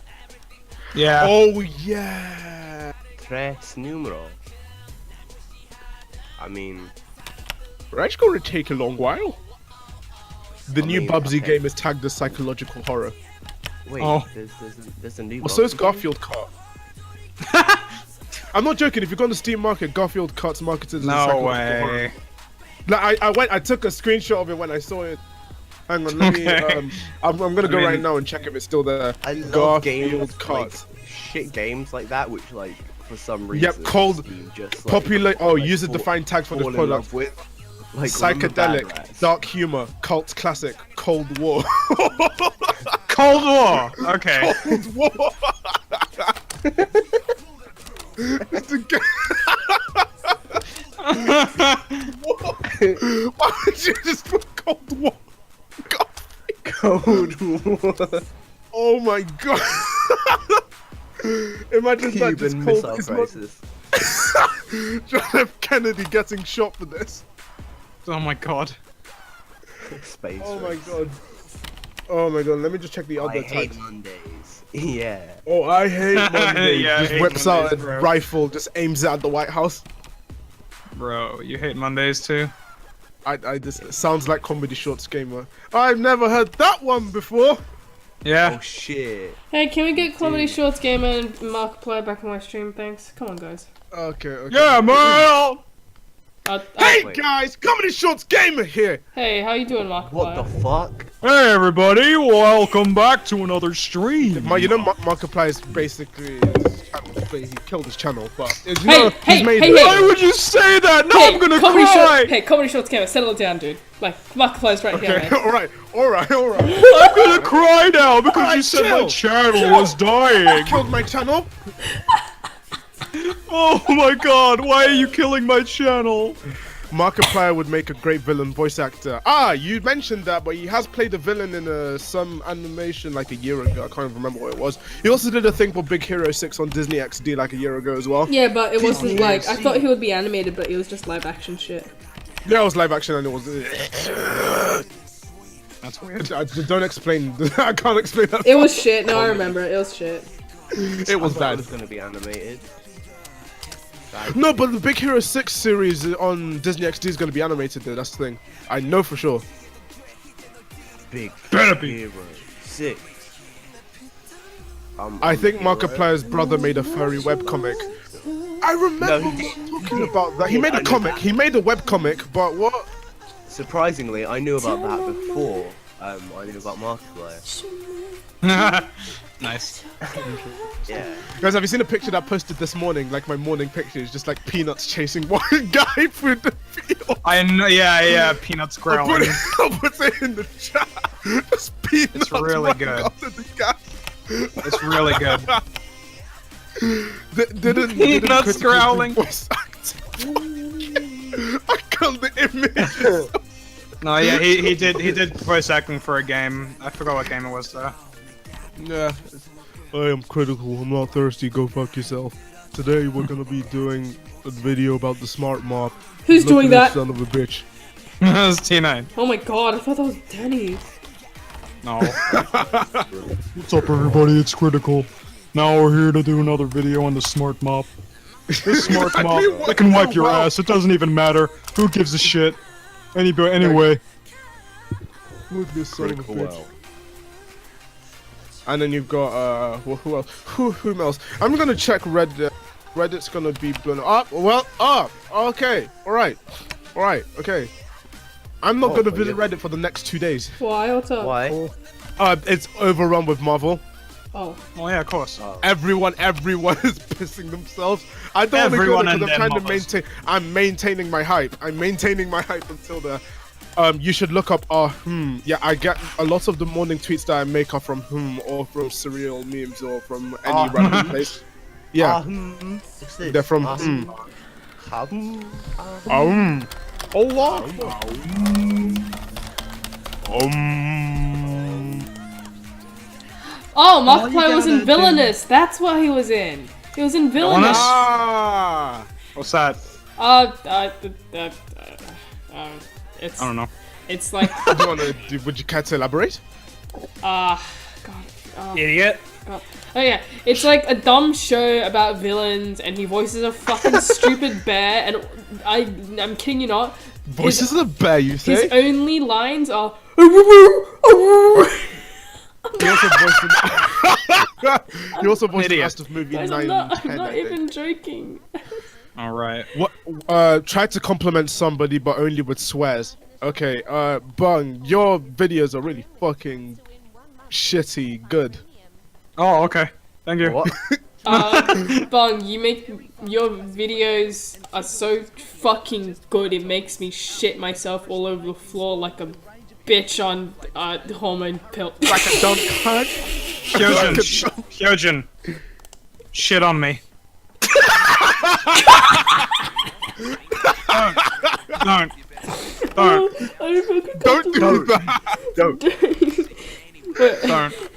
Yeah.
Oh yeah.
Tres numero. I mean,
That's gonna take a long while. The
I
new
mean,
Bubsy
okay.
game is tagged as psychological horror.
wait,
Oh.
there's a new.
Well, so is
Bubsy game?
Garfield Kart. I'm not joking. If you go on the Steam market, Garfield Kart's marketed as a
No
psychological horror.
way.
Like I took a screenshot of it when I saw it. Hang on, let me.
Okay.
I'm gonna go
I mean-
right now and check if it's still there.
I love
Garfield
games
Kart.
like shit games like that, which like for some reason.
Yep, cold,
Steam just,
popular. Oh,
like,
user-defined tags for this
fall in
product.
love with. Like, remember Bad
Psychedelic,
Rats?
dark humor, cult classic, Cold War.
Cold War. Okay.
Cold War. It's a Why would you just put Cold War?
Cold War.
Oh my god. Imagine that just
Cuban
cold.
Missile
It's not
Crisis.
John F. Kennedy getting shot for this.
Oh my god.
Space
Oh my
race.
god. Oh my god. Let me just check the
I
other
hate
tags.
Mondays. Yeah.
Oh, I hate Mondays.
Yeah, I
just
hate
whips out
Mondays,
a
bro.
rifle, just aims it at the White House.
Bro, you hate Mondays too?
It sounds like Comedy Shorts Gamer. I've never heard that one before.
Yeah.
Oh shit.
Hey, can we get Comedy Shorts Gamer and Markiplier back on my stream? Thanks. Come on, guys.
Okay.
Yeah, man!
Hey
Wait.
guys, Comedy Shorts Gamer here.
Hey, how you doing, Markiplier?
What the fuck?
Hey everybody, welcome back to another stream.
You know, Markiplier is basically his channel. He killed his channel, but you
Hey,
know,
hey,
he's made
hey,
it.
hey.
Why would you say that? Now
Hey,
I'm gonna
Comedy
cry!
Hey, Comedy Shorts Gamer, settle it down, dude. Like, Markiplier's right here,
Okay,
man.
all right.
I'm gonna cry now because
Alright,
you said my
chill.
channel was dying.
Killed my channel.
Oh my god, why are you killing my channel?
Markiplier would make a great villain voice actor. Ah, you mentioned that, but he has played a villain in some animation like a year ago. I can't remember what it was. He also did a thing for Big Hero 6 on Disney XD like a year ago as well.
Yeah, but it wasn't like I thought he would be animated, but it was just live action shit.
Yeah, it was live action and it was.
That's weird.
Don't explain. I can't explain that.
It was shit. No, I remember. It was shit.
It was
It
bad.
was gonna be animated.
No, but the Big Hero 6 series on Disney XD is going to be animated though, that's the thing. I know for sure.
Big
Better be.
Hero 6.
I think Markiplier's brother made a furry webcomic. I remember
No, he
talking about that. He made a comic. He made a webcomic, but what?
Surprisingly, I knew about that before I knew about Markiplier.
Nice.
Yeah.
Guys, have you seen a picture that I posted this morning? Like my morning picture is just like Peanuts chasing one guy through the field.
I know. Yeah. Peanuts growling.
I'll put it in the chat. Just Peanuts
It's really
running
good.
after the guy.
It's really good.
Didn't
Peanuts
critical
growling.
voice acting. I killed the image.
No, yeah, he did voice acting for a game. I forgot what game it was though.
Yeah. I am critical. I'm not thirsty. Go fuck yourself. Today we're gonna be doing a video about the smart mop.
Who's
Look
doing
at
that?
this son of a bitch.
It was T9.
Oh my god, I thought that was Danny.
No.
What's up, everybody? It's Critical. Now we're here to do another video on the smart mop. This smart mop, it can wipe your ass. It doesn't even matter. Who gives a shit? Anyway,
Look at this son of a
Critical
bitch.
well.
And then you've got who else? Who else? I'm gonna check Reddit. Reddit's gonna be blown up. Well, up. Okay. All right. Okay. I'm not gonna visit Reddit for the next 2 days.
Why? What's up?
Why?
It's overrun with Marvel.
Oh.
Oh yeah, of course.
Everyone is pissing themselves. I don't want to go
Everyone
there
and
because I'm
their
trying to
mothers.
maintain. I'm maintaining my hype. Until the. You should look up Yeah, I get a lot of the morning tweets that I make are from or from Surreal memes or from any random place. Yeah,
What's this?
they're from Allah.
Oh, Markiplier was in Villainous. That's what he was in. He was in Villainous.
Ah.
What's that?
It's
I don't know.
it's like
Would you care to elaborate?
God.
Idiot.
Oh yeah, it's like a dumb show about villains, and he voices a fucking stupid bear, and I'm kidding you not.
Voices of the bear, you
His
say?
only lines are.
He also voiced he also voiced the
Idiot.
rest of movie
Guys,
9
I'm
and 10.
not
I think.
even joking.
All right.
What? Try to compliment somebody, but only with swears. Okay. Bung, your videos are really fucking shitty good.
Oh, okay. Thank you.
What?
Bung, your videos are so fucking good. It makes me shit myself all over the floor like a bitch on hormone pill.
Like a dog cunt.
Hyojin, shit on me. Don't.
Don't do that.
Don't.
Don't.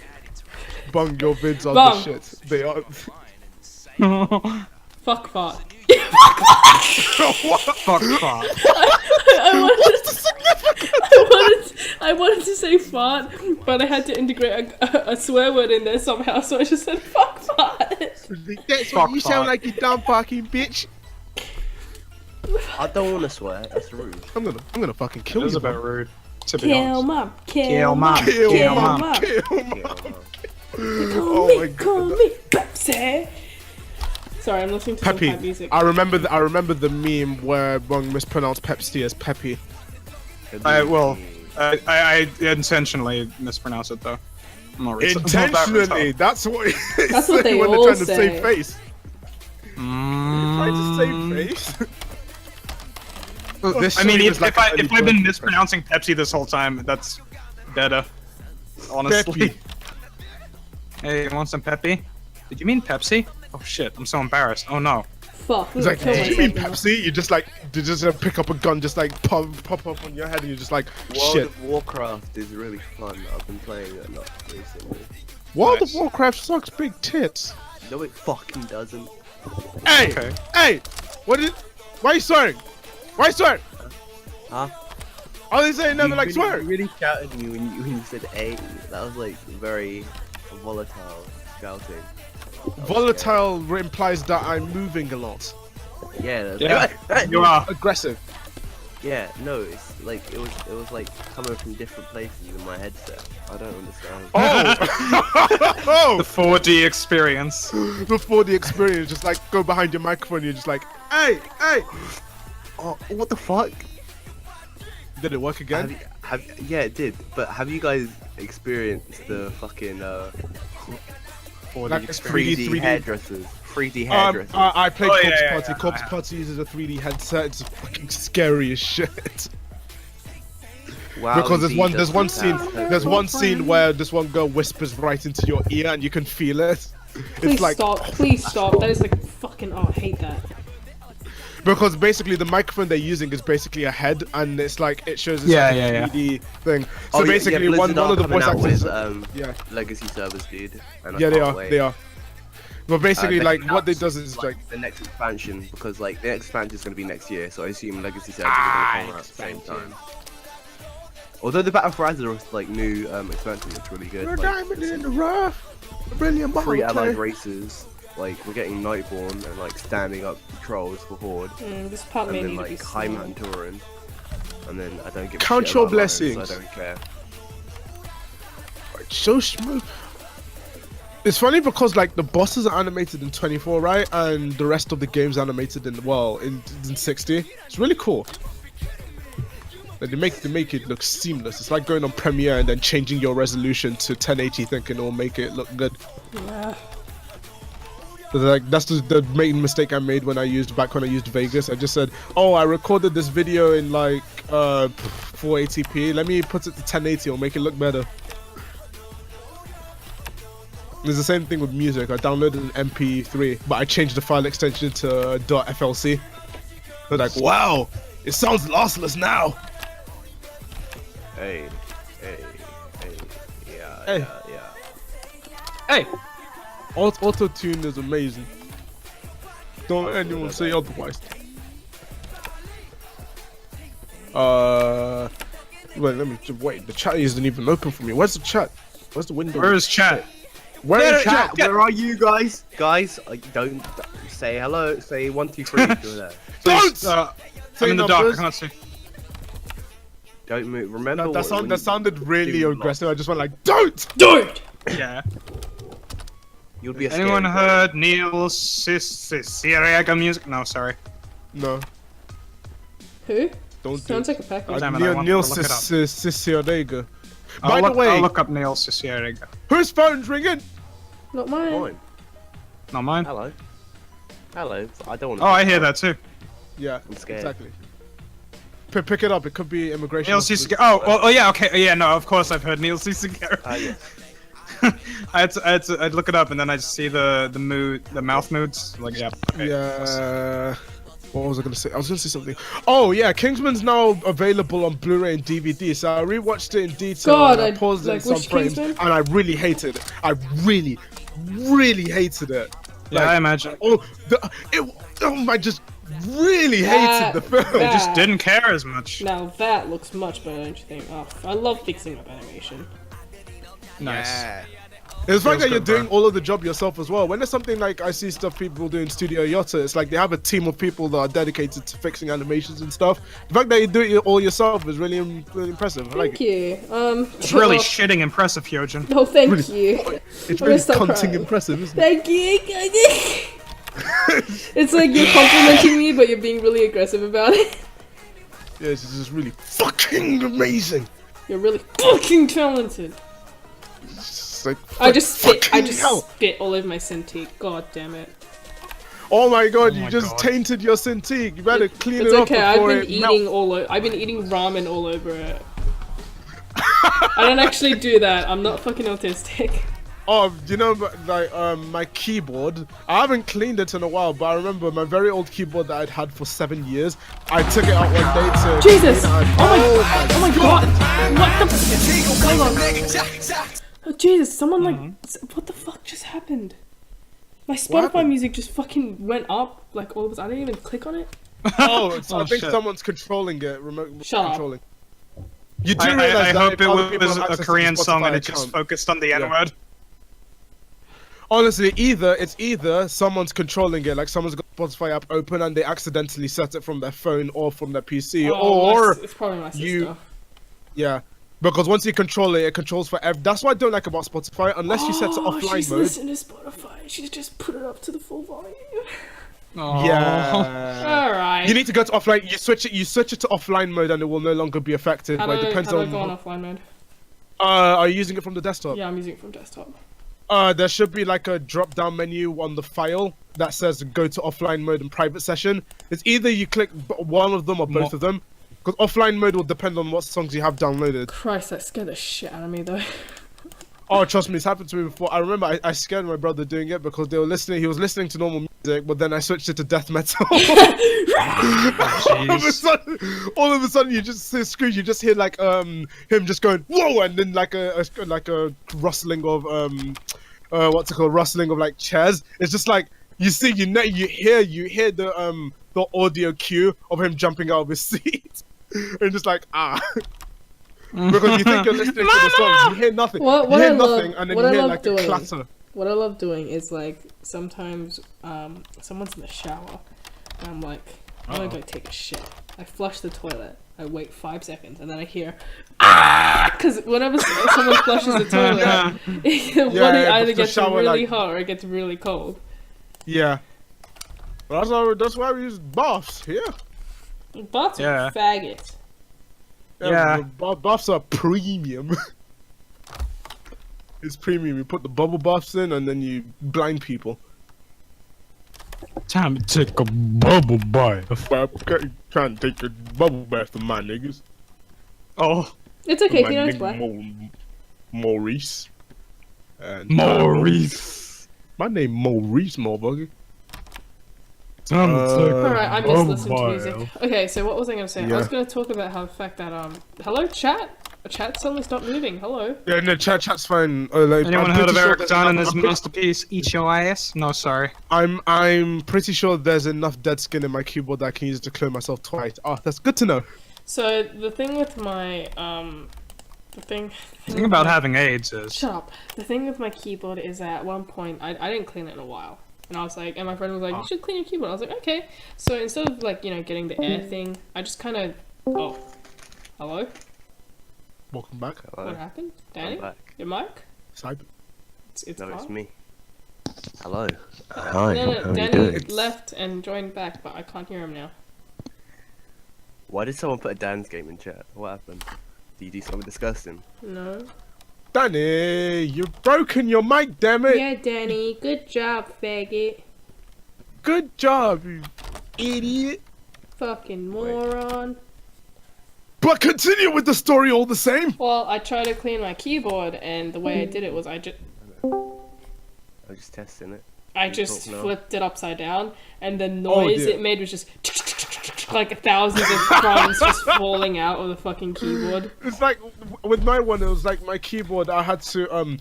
Bung, your vids are
Bung.
the shit. They are.
Fuck fart.
Fuck fart.
I wanted to say fart, but I had to integrate a swear word in there somehow, so I just said fuck fart.
That's
Fuck
what you sound
fart.
like, you dumb fucking bitch.
I don't want to swear. That's rude.
I'm gonna fucking
It
kill
was
you.
a bit
Bung.
rude. To be
Kill
honest.
mom,
Kill mom.
Kill
Kill
mom.
mom.
Kill mom.
Yeah.
Oh my
Call
god.
me Pepsi. Sorry, I'm listening to some
Peppy.
pop music.
I remember the meme where Bung mispronounced Pepsi as Peppy.
I intentionally mispronounced it though. I'm not retarded.
Intentionally. That's what.
That's what they
when
all
they're trying to
say.
save face. Trying to save face. This
I mean,
show
if
is like an
I've
early
been
bird
mispronouncing Pepsi this whole time, that's better. Honestly.
Peppy.
Hey, you want some Peppy? Did you mean Pepsi? Oh shit, I'm so embarrassed. Oh no.
Fuck.
It's like,
kill
do you mean
myself now.
Pepsi? You just like, you just pick up a gun, just like pop up on your head, and you're just like,
World
shit.
of Warcraft is really fun. I've been playing it a lot recently.
World
Nice.
of Warcraft sucks big tits.
No, it fucking doesn't.
Hey,
Okay.
hey, why are you swearing? Why are you swearing?
Huh?
All they say never
You
like
really,
swearing.
You really shouted at me when you said A. That was like very volatile shouting.
Volatile implies that I'm moving a lot.
Yeah. That's
Yeah.
Hey,
You are.
Aggressive.
Yeah. No, it's like it was like coming from different places in my headset. I don't understand.
Oh,
The 4D experience.
before the experience, just like go behind your microphone. You're just like, hey.
Oh, what the fuck?
Did it work again?
Yeah, it did. But have you guys experienced the fucking
4D
Like
experience.
3D
3D.
hairdressers? 3D hairdressers.
I played
Oh,
Corpse
yeah,
Party.
yeah,
Corpse
I have.
Party uses a 3D headset. It's fucking scary as shit.
Wow,
Because there's one
There's
one scene where this one girl whispers right into your ear and you can feel it.
Please
It's like
stop. Please stop. That is like fucking. Oh, I hate that.
because basically the microphone they're using is basically a head and it's like it shows it's
Yeah,
like
yeah,
a
yeah.
3D thing. So basically one of the voice actors. Yeah.
Legacy servers, dude. And I
Yeah, they
can't
are.
wait.
They are. But basically,
They
like
announced,
what they does is like
the next expansion because like the next expansion is going to be next year, so I assume Legacy servers are going to come out at the same time. Although the Battle for Azeroth like new expansion looks really good.
we're
Like,
diamond in the rough. A brilliant bottle.
free allied races. Like we're getting Nightborn and like standing up patrols for Horde,
This part may
and
need
then
to be
like High
small.
Mountain Touring, and then I don't give a
Count
shit
your
about Lions,
blessings.
I don't care.
So smooth. It's funny because like the bosses are animated in 24, right, and the rest of the game's animated in 60. It's really cool. Like, they make it look seamless. It's like going on Premiere and then changing your resolution to 1080, thinking it'll make it look good.
Yeah.
So, like that's the main mistake I made when I used Vegas. I just said, oh, I recorded this video in like 480p. Let me put it to 1080. It'll make it look better. It's the same thing with music. I downloaded an MP3, but I changed the file extension to .flc. They're like, wow, it sounds lossless now.
Hey,
Hey.
yeah.
Hey!
Auto tune is amazing. Don't anyone say otherwise. Wait, let me wait. The chat isn't even open for me. Where's the chat? Where's the window?
Where is chat?
Where is chat?
Where are you guys? Guys, don't say hello. Say 1, 2, 3. Go there.
Please,
Don't!
I'm in the dark, I
numbers.
can't see.
Don't move. Remember
That sounded really
do
aggressive. I just went like, don't!
Don't!
Yeah.
You'll be a
Anyone
scary
heard Neil Cicierega music? No, sorry.
No,
Who?
don't
Sounds
do
like a package.
Damn it, I
Neil
want
Neil
to look it up.
Cicierega.
I'll
By the
look,
way,
I'll look up Neil Cicierega.
whose phone's ringing?
Not mine.
Fine.
Not mine.
Hello. Hello. I don't want
Oh, I hear that too.
Yeah,
I'm scared.
exactly. Pick it up. It could be immigration.
Neil
officers.
Cicierega. Oh, yeah, okay. Yeah, no, of course I've heard Neil Cicierega.
Yeah.
I'd look it up and then I just see the mouth moods. Like, yeah. Okay.
Yeah. What was I gonna say? I was gonna say something. Oh yeah, Kingsman's now available on Blu-ray and DVD. So I rewatched it in detail.
God,
and I paused it in
like,
some
which
frames,
Kingsman?
and I really hated it. I really hated it.
Yeah, I imagine.
I just really hated the film.
I just didn't care as much.
Now that looks much better, don't you think? Oh, I love fixing up animation.
Nice.
It's the fact that
Feels
you're
good,
doing
bro.
all of the job yourself as well. When there's something like I see stuff people do in Studio Yotta, it's like they have a team of people that are dedicated to fixing animations and stuff. The fact that you do it all yourself is really impressive. I like
Thank
it.
you.
It's really shitting impressive, Hyojin.
Oh, thank
Really-
you.
It's
I'm
really
gonna stop
cunting
crying.
impressive, isn't it?
Thank you. It's like you're complimenting me, but you're being really aggressive about it.
Yeah, it's just really fucking amazing.
You're really fucking talented.
It's like,
I just spit. I
fucking
just
hell.
spit all over my Cintiq. God damn it.
Oh my god,
Oh
you
my
just
God.
tainted your Cintiq. You better clean
It's
it up
okay. I've
before
been
it
eating
melts.
I've been eating ramen all over it. I don't actually do that. I'm not fucking autistic.
Oh, you know, like my keyboard. I haven't cleaned it in a while, but I remember my very old keyboard that I'd had for 7 years. I took it out one day to.
Jesus!
clean it and-
Oh my god! What the? Hold on. Oh Jesus! Someone like, what the fuck just happened? My Spotify
happened?
music just fucking went up. Like all of a sudden, I didn't even click on it.
Oh, so I think
shit.
someone's controlling it. Remote
Shut up.
controlling. You do
I
realize that
hope
if
it
other people
was
have
a
access to
Korean
the
song and
Spotify
it just
account-
focused on the N-word.
Honestly, it's either someone's controlling it, like someone's got Spotify app open and they accidentally set it from their phone or from their PC, or
it's probably my sister.
you- yeah, because once you control it, it controls forever. That's what I don't like about Spotify. Unless you set it offline
she's
mode.
listening to Spotify. She's just put it up to the full volume.
Yeah.
Alright.
You need to go to offline. You switch it to offline mode, and it will no longer be affected.
How
But
do
it depends
I
on.
go on offline mode?
Are you using it from the desktop?
Yeah, I'm using it from desktop.
There should be like a drop-down menu on the file that says go to offline mode and private session. It's either you click one of them or both of them, because offline mode will depend on what songs you have downloaded.
Christ, that scared the shit out of me though.
Oh, trust me, it's happened to me before. I remember I scared my brother doing it because they were listening. He was listening to normal music, but then I switched it to death metal. all of a sudden, you just see screen. You just hear like him just going whoa, and then like a rustling of what's it called? Rustling of like chairs. It's just like you see, you hear the audio cue of him jumping out of his seat, and just like because you think you're listening to the song, you hear nothing.
What
you hear
I love-
nothing, and then
what
you
I
hear
love
like
doing-
a clatter.
What I love doing is like sometimes someone's in the shower and I'm like, I'm gonna go take a shit. I flush the toilet. I wait 5 seconds and then I hear because whenever someone flushes the toilet, the water
yeah,
either
the
gets
shower,
really
like-
hot or it gets really cold.
Yeah. Well, that's why we use baths here.
Baths
Yeah.
are faggots.
Yeah.
Baths are premium. It's premium. You put the bubble baths in and then you blind people.
Time to take a bubble bath.
Trying to take a bubble bath from my niggas.
Oh.
It's okay,
My
Pino, it's
nigga
black.
Maurice. And
Maurice.
My name Maurice, motherfucker.
Time to take a
Alright, I miss
bubble
listening to music.
bath.
Okay, so what was I gonna say? I
Yeah.
was gonna talk about how the fact that hello chat? Chat suddenly stopped moving. Hello.
Yeah, no, chat's fine. Like,
Anyone
I'm
heard of
pretty sure
Eric
there's
Dunn and
enough-
his
I'm pretty-
masterpiece, Eat Your Ass? No, sorry.
I'm pretty sure there's enough dead skin in my keyboard that I can use to clear myself twice. Oh, that's good to know.
So the thing with my the thing
about having AIDS is...
Shut up. The thing with my keyboard is that at one point I didn't clean it in a while. And I was like, and my friend was like, you should clean your keyboard. I was like, okay. So instead of like, getting the air thing, I just kind of, hello?
Welcome back.
What happened? Danny?
I'm back.
Your mic?
Side.
It's
No, it's
gone?
me. Hello. Hi.
No,
How are you
Danny
doing?
left and joined back, but I can't hear him now.
Why did someone put a dance game in chat? What happened? Did you do something disgusting?
No.
Danny, you've broken your mic, damn it.
Yeah, Danny. Good job, faggot.
Good job, you idiot.
Fucking moron.
But continue with the story all the same.
Well, I tried to clean my keyboard, and the way I did it was I
I'm just testing it.
just
no.
flipped it upside down, and the noise
dear.
it made was just like thousands of crumbs just falling out of the fucking keyboard.
It's like with my one, it was like my keyboard. I had to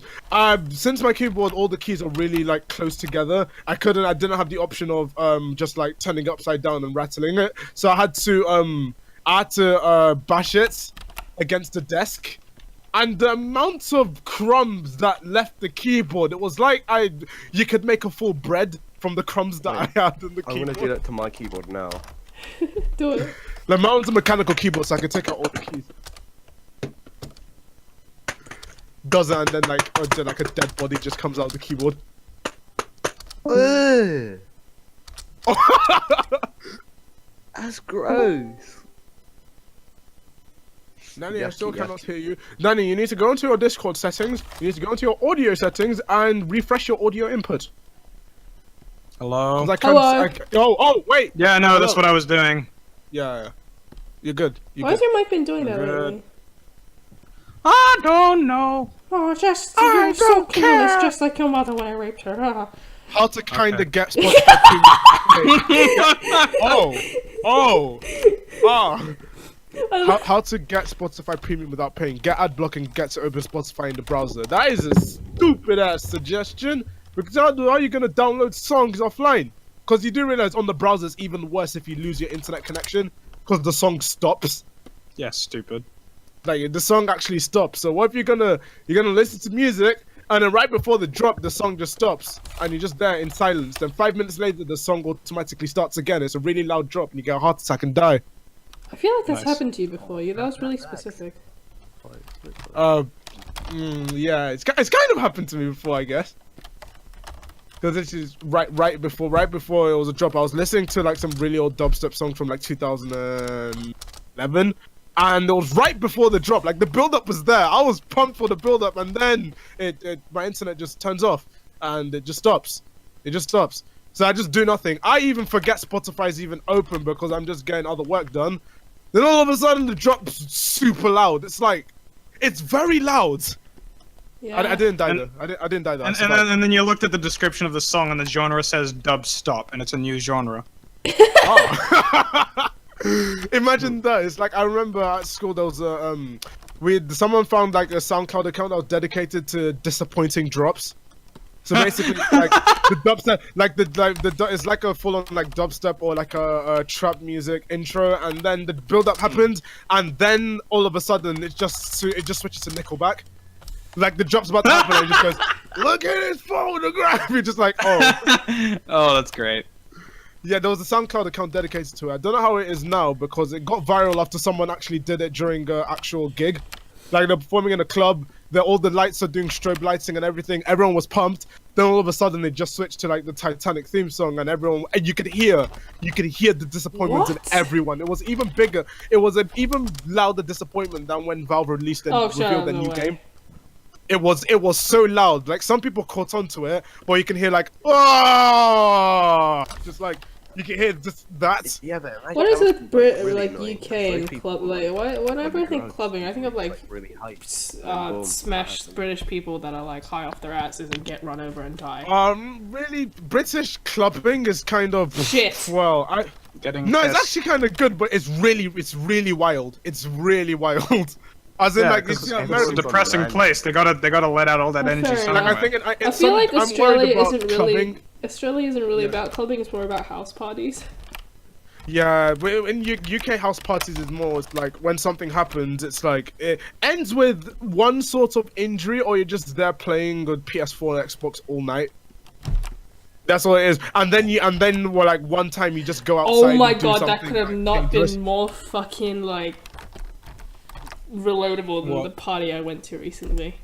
since my keyboard, all the keys are really like close together. I didn't have the option of just like turning it upside down and rattling it. So I had to bash it against the desk. And the amount of crumbs that left the keyboard, it was like you could make a full bread from the crumbs that I had in the
I'm
keyboard.
gonna do that to my keyboard now.
Do it.
The mountain's a mechanical keyboard, so I can take out all the keys. Does it, and then like a dead body just comes out of the keyboard.
Ugh. That's gross.
Nanny, I still
Yucky,
cannot
yucky.
hear you. Nanny, you need to go into your Discord settings. You need to go into your audio settings and refresh your audio input.
Hello?
'Cause I can't.
Hello?
Oh, wait.
Yeah, no, that's
Hello.
what I was doing.
Yeah. You're good. You're
Why has
good.
your mic been doing that
Good.
lately?
I don't know.
Oh, you're so clueless, just like your mother when I raped her.
How to kind
Okay.
of get Spotify Premium. How to get Spotify Premium without paying. Get ad block and get to open Spotify in the browser. That is a stupid ass suggestion. Because how are you gonna download songs offline? Because you do realize on the browser it's even worse if you lose your internet connection. Because the song stops.
Yeah, stupid.
Like the song actually stops. So what if you're gonna listen to music and then right before the drop the song just stops and you're just there in silence. Then 5 minutes later the song automatically starts again. It's a really loud drop and you get a heart attack and die.
I feel like that's
Nice.
happened to you before. That was really specific.
Yeah, it's kind of happened to me before, I guess. Because this is right before it was a drop. I was listening to like some really old dubstep song from like 2011, and it was right before the drop. Like the build-up was there. I was pumped for the build-up, and then my internet just turns off, and it just stops. It just stops. So I just do nothing. I even forget Spotify's even open because I'm just getting other work done. Then all of a sudden the drop's super loud. It's like, it's very loud.
Yeah.
I didn't die
And-
though. I didn't die though. I
And
survived.
then you looked at the description of the song, and the genre says dubstep, and it's a new genre.
Oh. Imagine that. It's like I remember at school there was a someone found like a SoundCloud account that was dedicated to disappointing drops. So basically, like the dubstep, it's like a full-on like dubstep or like a trap music intro, and then the build-up happens, and then all of a sudden it just switches to Nickelback. Like the drop's about to happen, and it just goes, "Look at his photograph." You're just like, oh.
Oh, that's great.
Yeah, there was a SoundCloud account dedicated to it. I don't know how it is now because it got viral after someone actually did it during an actual gig. Like they're performing in a club, all the lights are doing strobe lighting and everything. Everyone was pumped. Then all of a sudden they just switched to like the Titanic theme song, and you could hear the disappointment in
What?
everyone. It was even bigger. It was an even louder disappointment than when Valve released and
Oh, shut
revealed
up,
their
no
new
way.
game. It was so loud. Like some people caught on to it, but you can hear like, oh, just like you can hear just that.
Yeah, but imagine
What is
that
with
must be,
Brit
really
like
annoying.
UK
Those
and
people,
club? Like, whenever I think
drugs,
clubbing, I think of like
really hyped.
smashed British people that are like high off their asses and get run over and die.
Really, British clubbing is kind of
Shit.
Well,
Getting
no, it's
pissed.
actually kind of good, but it's really wild. It's really wild. As in,
Yeah,
like,
'cause
you see,
it's a
American.
depressing
Right.
place. They gotta let out all that
Oh,
energy
fair
somewhere.
enough.
I think
I feel like
I'm worried
Australia
about
isn't
clubbing.
really Australia isn't really
Yeah.
about clubbing. It's more about house parties.
Yeah, but in UK house parties is more it's like when something happens, it's like it ends with one sort of injury, or you're just there playing on PS4 and Xbox all night. That's all it is. And then well, like one time you just go outside.
Oh my
and do
god, that
something,
could have
like,
not
dangerous.
been more fucking like relatable than
What?
the party I went to recently.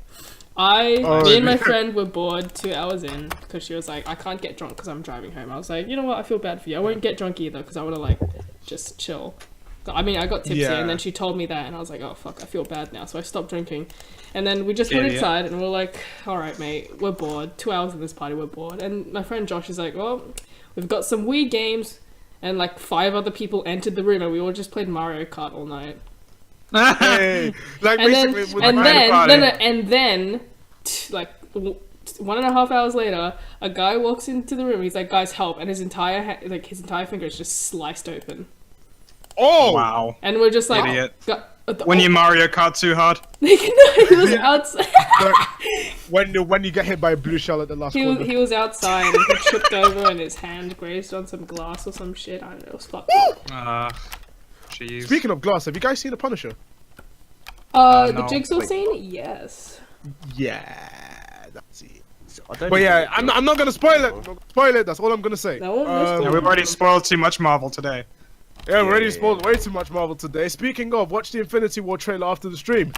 Me and my friend were bored 2 hours in because she was like, I can't get drunk because I'm driving home. I was like, you know what, I feel bad for you. I won't get drunk either because I want to like just chill. I mean, I got tipsy
Yeah.
and then she told me that and I was like, oh fuck, I feel bad now. So I stopped drinking. And then we just went
Idiot.
inside and we're like, alright mate, we're bored. 2 hours in this party, we're bored. And my friend Josh is like, well, we've got some Wii games. And like 5 other people entered the room and we all just played Mario Kart all night.
Hey, like
And then,
basically, with
and
my-
then,
party.
and then, like 1.5 hours later, a guy walks into the room. He's like, "Guys, help!" And his entire his entire finger is just sliced open.
oh
Wow.
And we're just like,
Idiot.
"Go-
When you Mario Kart too hard.
he was outside.
when you get hit by a blue shell at the last corner.
He was outside and he tripped over and his hand grazed on some glass or some shit. I don't know. It was fucked.
Jeez.
Speaking of glass, have you guys seen The Punisher?
The
no.
jigsaw scene, yes.
Yeah, that's it.
I don't
But
even
yeah,
think
I'm not gonna spoil it. I'm not gonna spoil it. That's all I'm gonna say.
That one was
Yeah, we've already spoiled too much Marvel today.
Yeah, we already
Yeah.
spoiled way too much Marvel today. Speaking of, watch the Infinity War trailer after the stream.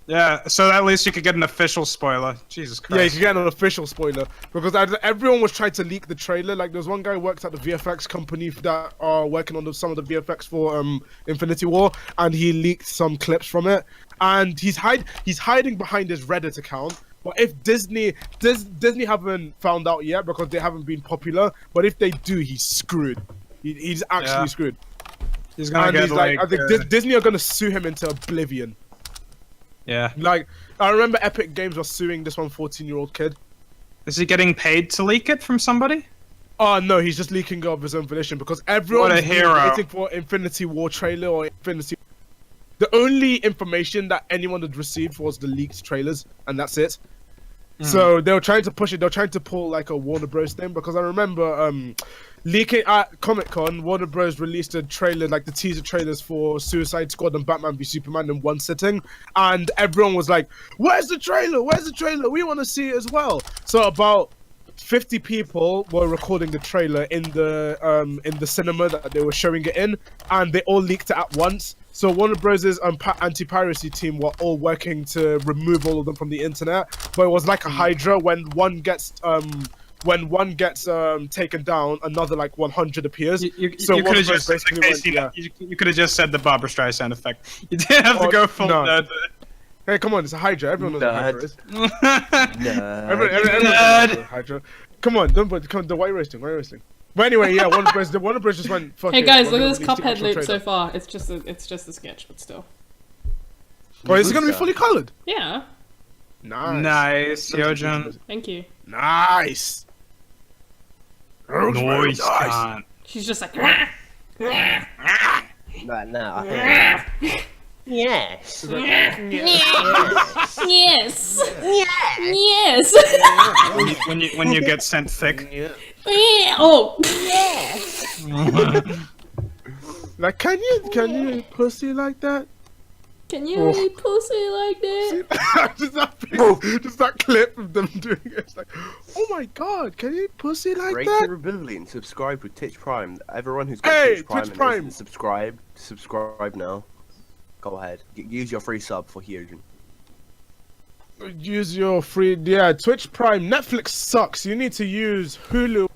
Yeah, so at least you could get an official spoiler. Jesus
Yeah, you
Christ.
can get an official spoiler because everyone was trying to leak the trailer. Like, there's one guy who works at the VFX company that are working on some of the VFX for Infinity War, and he leaked some clips from it. And he's hiding behind his Reddit account. But if Disney haven't found out yet because they haven't been popular. But if they do, he's screwed. He's actually
Yeah.
screwed.
He's gonna
And
get
he's like,
like,
I think Disney are gonna sue him into oblivion.
yeah.
Like, I remember Epic Games was suing this 14-year-old kid.
Is he getting paid to leak it from somebody?
Oh no, he's just leaking of his own volition because everyone
What a
was
hero.
waiting for Infinity War trailer or Infinity. The only information that anyone had received was the leaked trailers, and that's it. So they were trying to push it. They were trying to pull like a Warner Bros thing because I remember leaking at Comic-Con. Warner Bros released a trailer, like the teaser trailers for Suicide Squad and Batman v Superman in one sitting, and everyone was like, "Where's the trailer? Where's the trailer? We want to see it as well." So about 50 people were recording the trailer in the cinema that they were showing it in, and they all leaked it at once. So Warner Bros.'s anti-piracy team were all working to remove all of them from the internet, but it was like a hydra. When one gets taken down, another like 100 appears.
You
So
could have
Warner
just
Bros. basically went, yeah.
you could have just said the Barbra Streisand effect. You didn't have to go full
no.
nerd.
Hey, come on, it's a hydra. Everyone knows what a hydra is. Everyone knows what a hydra. Come on, come on, the white roasting. But anyway, yeah, Warner Bros just went. Fuck
Hey
it,
guys,
we're
look at
gonna
this
release the
Cuphead
actual
loop
trailer.
so far. It's just a sketch, but still.
Oh, is it gonna be fully colored?
Yeah.
Nice, Hyojin.
Thank you.
Nice.
Noise,
Nice.
She's just like.
No, I think. Yes.
Yes. Yes.
When you get sent thick.
Oh.
Like, can you pussy like that?
Can you really pussy like that?
just that clip of them doing it. It's like, oh my god, can you pussy like
Rate
that?
your ability and subscribe with Twitch Prime. Everyone who's got
Hey,
Twitch Prime,
Twitch Prime.
and isn't subscribe now. Go ahead. Use your free sub for Hyojin.
Use your free, Twitch Prime. Netflix sucks. You need to use Hulu.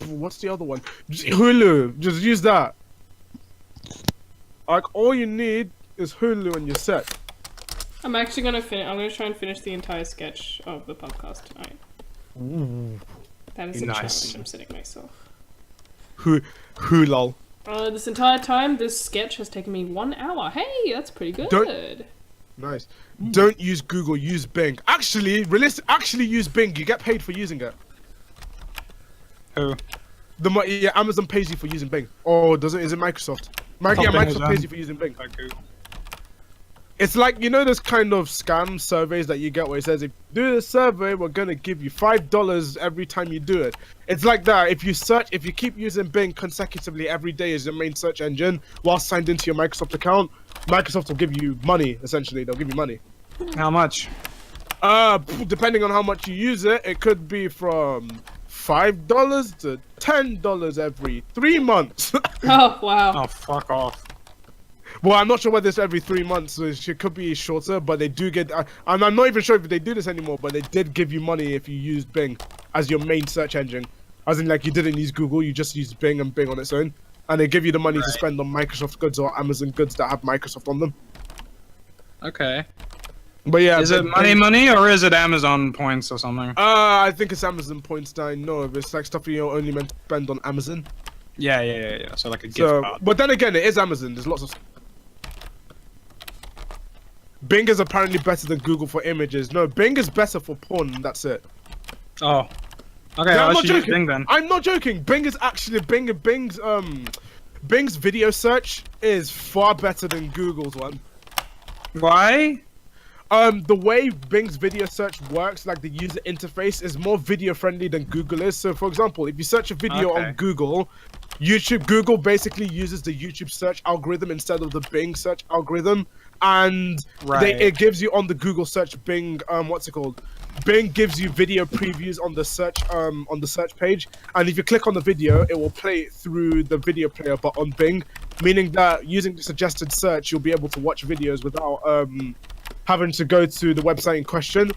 What's the other one? Hulu. Just use that. Like, all you need is Hulu and you're set.
I'm actually gonna finish. I'm gonna try and finish the entire sketch of the podcast tonight.
Ooh.
That is a
Nice.
challenge I'm setting myself.
Lol.
This entire time, this sketch has taken me 1 hour. Hey, that's pretty good.
Nice. Don't use Google, use Bing. Actually use Bing. You get paid for using it.
Who?
Amazon pays you for using Bing. Or does it? Is it Microsoft? Microsoft pays you for using Bing. It's like, you know, those kind of scam surveys that you get where it says, if you do this survey, we're gonna give you $5 every time you do it. It's like that. If you keep using Bing consecutively every day as your main search engine while signed into your Microsoft account, Microsoft will give you money. Essentially, they'll give you money.
How much?
Depending on how much you use it, it could be from $5 to $10 every 3 months.
Oh wow.
Oh, fuck off.
Well, I'm not sure whether it's every 3 months, so it could be shorter, but they do get, and I'm not even sure if they do this anymore, but they did give you money if you used Bing as your main search engine. As in, like, you didn't use Google, you just used Bing and Bing on its own. And they give you the money to spend on Microsoft goods or Amazon goods that have Microsoft on them.
Okay.
But yeah.
Is it money, or is it Amazon points or something?
I think it's Amazon points that I know of. It's like stuff you're only meant to spend on Amazon.
Yeah. So like a gift
So,
card.
but then again, it is Amazon. There's lots of. Bing is apparently better than Google for images. No, Bing is better for porn. And that's it.
Oh. Okay,
Yeah,
I'll just use Bing then.
I'm not joking. Bing is actually Bing's video search is far better than Google's one.
Why?
The way Bing's video search works, like the user interface, is more video friendly than Google is. So, for example, if you search a video on Google, Google basically uses the YouTube search algorithm instead of the Bing search algorithm, and it gives you on the Google search Bing. What's it called? Bing gives you video previews on the search page, and if you click on the video, it will play it through the video player, but on Bing, meaning that using the suggested search, you'll be able to watch videos without having to go to the website in question.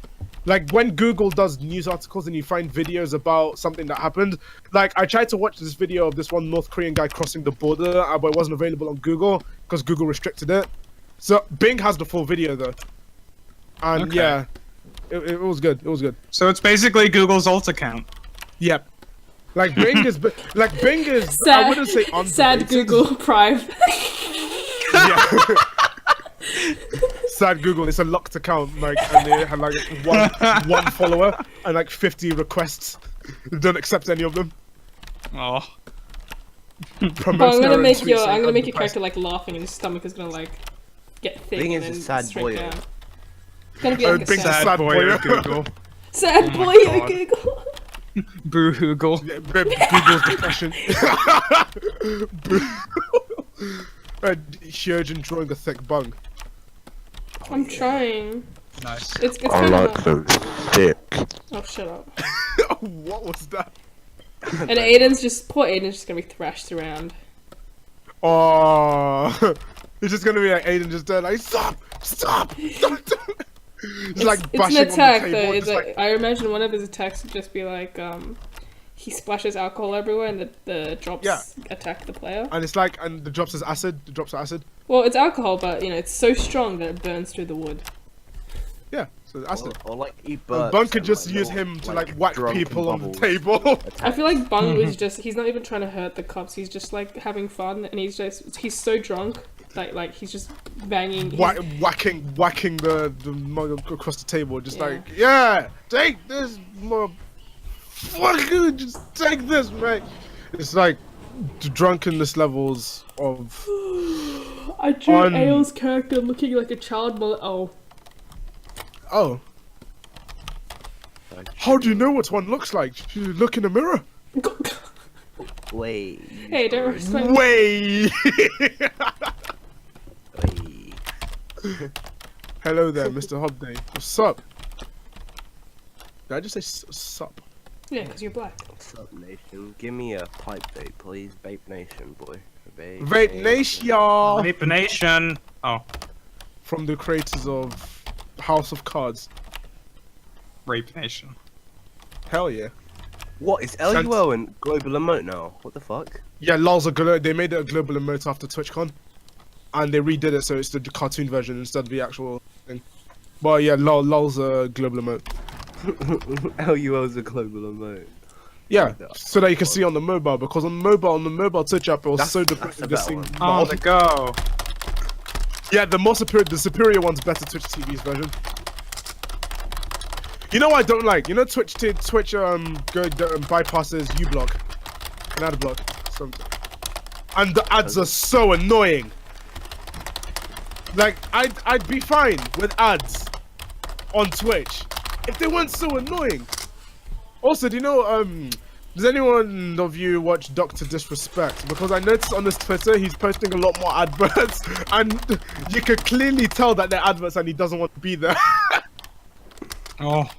Like when Google does news articles and you find videos about something that happened, like I tried to watch this video of this one North Korean guy crossing the border, but it wasn't available on Google because Google restricted it. So Bing has the full video though, and yeah, it was good. It was good.
So it's basically Google's alt account.
Yep. Like Bing is,
Sad,
I wouldn't say
sad
underrated.
Google Prime.
Yeah. Sad Google, it's a locked account, like, and they had like one follower and like 50 requests. They don't accept any of them.
Oh.
Oh, I'm gonna make your character like laughing, and his stomach is gonna like get thick
Bing
and
is a
then
sad
straight
boy.
down. It's gonna be like a
Bing's a
sad,
sad boy.
Google.
sad
Oh
boy.
my God.
Google.
Boo Google.
Yeah, Google's depression. Hyojin drawing a thick bung.
I'm trying.
Nice.
It's kind of.
them thick.
Oh, shut up.
What was that?
And Aiden's just poor Aiden's just gonna be thrashed around.
Oh, it's just gonna be like Aiden just there, like stop. It's like
It's
bashing
an attack
on the
though.
table.
It's
just
like, I imagine one of his attacks would just be like he splashes alcohol everywhere and the drops attack the player.
and it's like, and the drops is acid. The drops are acid.
Well, it's alcohol, but you know it's so strong that it burns through the wood.
Yeah, so it's acid.
Or like eat
And
birds.
Bun could
and,
just
like,
use
little,
him to like whack
drunken
people on the
bubbles.
table.
I feel like Bung was just—he's not even trying to hurt the cops. He's just like having fun, and he's so drunk that like he's just banging.
Whacking the mug across the table, just
Yeah.
like, yeah, take this, motherfucker, just take this, mate. It's like the drunkenness levels of.
I drew
on-
Ail's character looking like a child molester.
Oh, how do you know what one looks like? You look in the mirror.
Wait.
Hey, don't respect.
Way.
Wait.
Hello there, Mr. Hobday. What's up? Did I just say sup?
Yeah, because you're black.
What's up, nation? Give me a pipe vape, please. Vape Nation, boy.
Vape Nation, y'all.
Vape Nation. Oh,
From the creators of House of Cards.
Rape Nation.
Hell yeah.
What is LUL and global emote now? What the fuck?
Yeah, LOL's they made it a global emote after TwitchCon, and they redid it so it's the cartoon version instead of the actual thing. But yeah, LOL's a global emote.
LUL's a global emote.
Yeah, so that you can see on the mobile, because on the mobile Twitch app it was so depressing to
better
see.
one.
On the go.
Yeah, the superior one's better Twitch TV's version. You know what I don't like? You know Twitch bypasses uBlock, an ad block, something, and the ads are so annoying. Like I'd be fine with ads on Twitch if they weren't so annoying. Also, do you know does anyone of you watch Dr. Disrespect? Because I noticed on his Twitter he's posting a lot more adverts, and you could clearly tell that they're adverts and he doesn't want to be there.
Oh.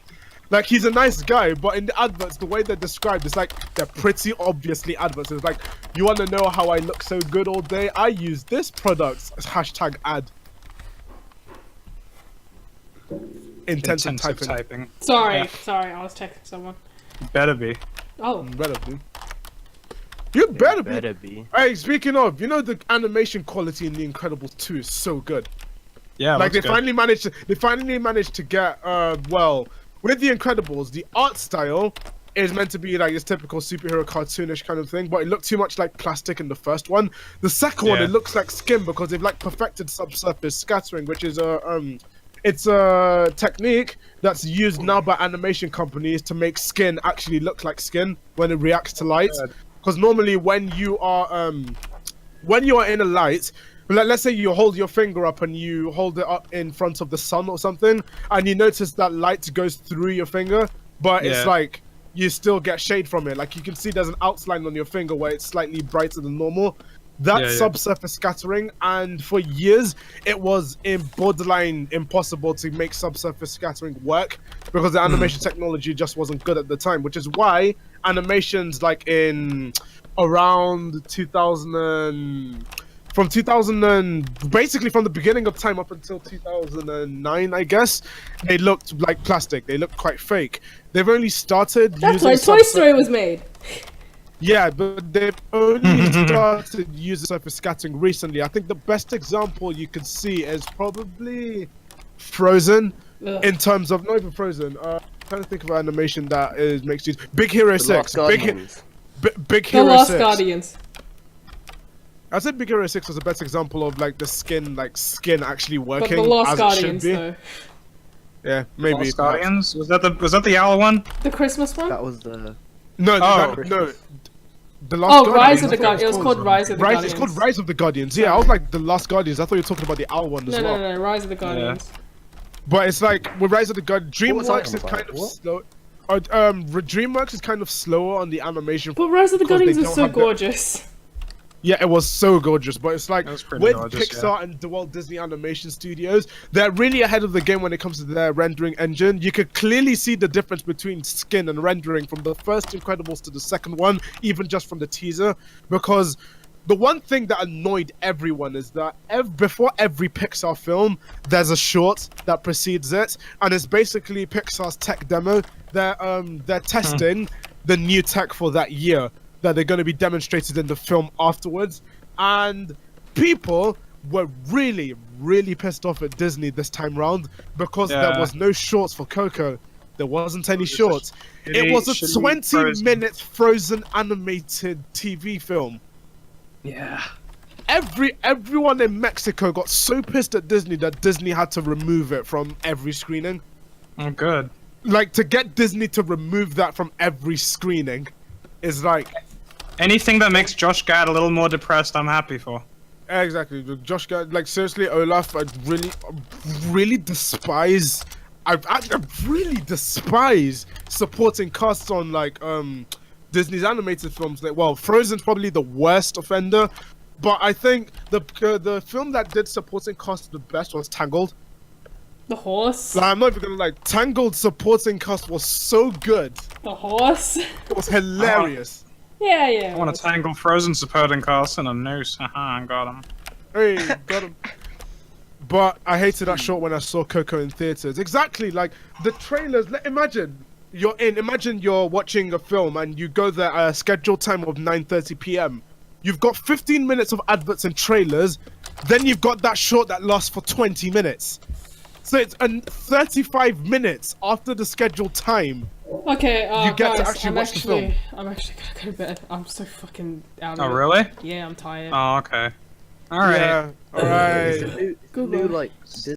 Like, he's a nice guy, but in the adverts, the way they're described, it's like, they're pretty obviously adverts. It's like, you want to know how I look so good all day? I use this product. Hashtag ad. Intensive typing.
Sorry,
Yeah.
sorry, I was texting someone.
Better be.
Oh,
Better be. You better be.
Better be.
Hey, speaking of, you know the animation quality in The Incredibles 2 is so good.
Yeah,
Like, they
looks good.
finally managed to get, well, with The Incredibles, the art style is meant to be like this typical superhero cartoonish kind of thing, but it looked too much like plastic in the first one. The second one,
Yeah.
it looks like skin because they've like perfected subsurface scattering, which is it's a technique that's used now by animation companies to make skin actually look like skin when it reacts to light. Because normally when you are in a light, let's say you hold your finger up and you hold it up in front of the sun or something, and you notice that light goes through your finger, but it's
Yeah.
like you still get shade from it. Like you can see there's an outline on your finger where it's slightly brighter than normal. That's
Yeah, yeah.
subsurface scattering, and for years it was borderline impossible to make subsurface scattering work because the animation technology just wasn't good at the time, which is why animations like in around 2000 from 2000 and basically from the beginning of time up until 2009, I guess, they looked like plastic. They looked quite fake. They've only started
that's
using
why Toy Story was made.
yeah, but they've only started using surface scattering recently. I think the best example you could see is probably Frozen,
Ugh.
in terms of not even Frozen. I'm trying to think of an animation that makes use. Big Hero 6.
Last Guardians.
Big
The
Hero
Lost
6.
Guardians.
I said Big Hero 6 was the best example of like the skin actually
But
working
the Lost
as
Guardians,
it should be.
though.
Yeah, maybe.
Lost Guardians? Was that the owl one?
The Christmas one?
That was the.
No,
Oh.
no. The Last
Oh,
Guardians.
Rise of the
I thought
Guardians. It was called Rise of the
Rise.
Guardians.
It's called Rise of the Guardians. Yeah, I was like the Last Guardians. I thought you were talking about the Owl one as
No,
well.
no, no, Rise of the Guardians.
But it's like with Rise of the Guardians,
What was
DreamWorks
that
is
about?
kind of
What?
slow. DreamWorks is kind of slower on the animation.
But Rise of the
Because they
Guardians is
don't
so
have the-
gorgeous.
Yeah, it was so gorgeous, but it's like
It was pretty
with
gorgeous,
Pixar and the Walt Disney Animation Studios, they're really ahead of the game when it comes to their rendering engine. You could clearly see the difference between skin and rendering from the first Incredibles to the second one, even just from the teaser. Because the one thing that annoyed everyone is that before every Pixar film, there's a short that precedes it, and it's basically Pixar's tech demo. They're testing the new tech for that year that they're going to be demonstrated in the film afterwards, and people were really pissed off at Disney this time round because there
Yeah.
was no shorts for Coco. There wasn't any shorts. It was a
shitty
20-minute Frozen animated TV film.
Yeah.
Everyone in Mexico got so pissed at Disney that Disney had to remove it from every screening.
Oh, good.
Like, to get Disney to remove that from every screening is like...
Anything that makes Josh Gad a little more depressed, I'm happy for.
Exactly. Josh Gad, like, seriously, Olaf, I really despise... I really despise supporting casts on, like, Disney's animated films. Like, well, Frozen's probably the worst offender, but I think the film that did supporting cast the best was Tangled.
The horse.
Like, I'm not even gonna lie, Tangled supporting cast was so good.
The horse.
It was hilarious.
Yeah, yeah.
I want to tangle Frozen supporting cast in a noose. Haha, got him.
Hey, got him. But I hated that short when I saw Coco in theaters. Exactly, like the trailers. Imagine you're watching a film and you go there at a scheduled time of 9:30 p.m. You've got 15 minutes of adverts and trailers, then you've got that short that lasts for 20 minutes. So it's 35 minutes after the scheduled time.
Okay,
You get to
guys,
actually watch the film.
I'm actually gonna go to bed. I'm so fucking out of
Oh,
it.
really?
Yeah, I'm tired.
Oh, okay. Alright.
Yeah, alright.
New,
Google.
like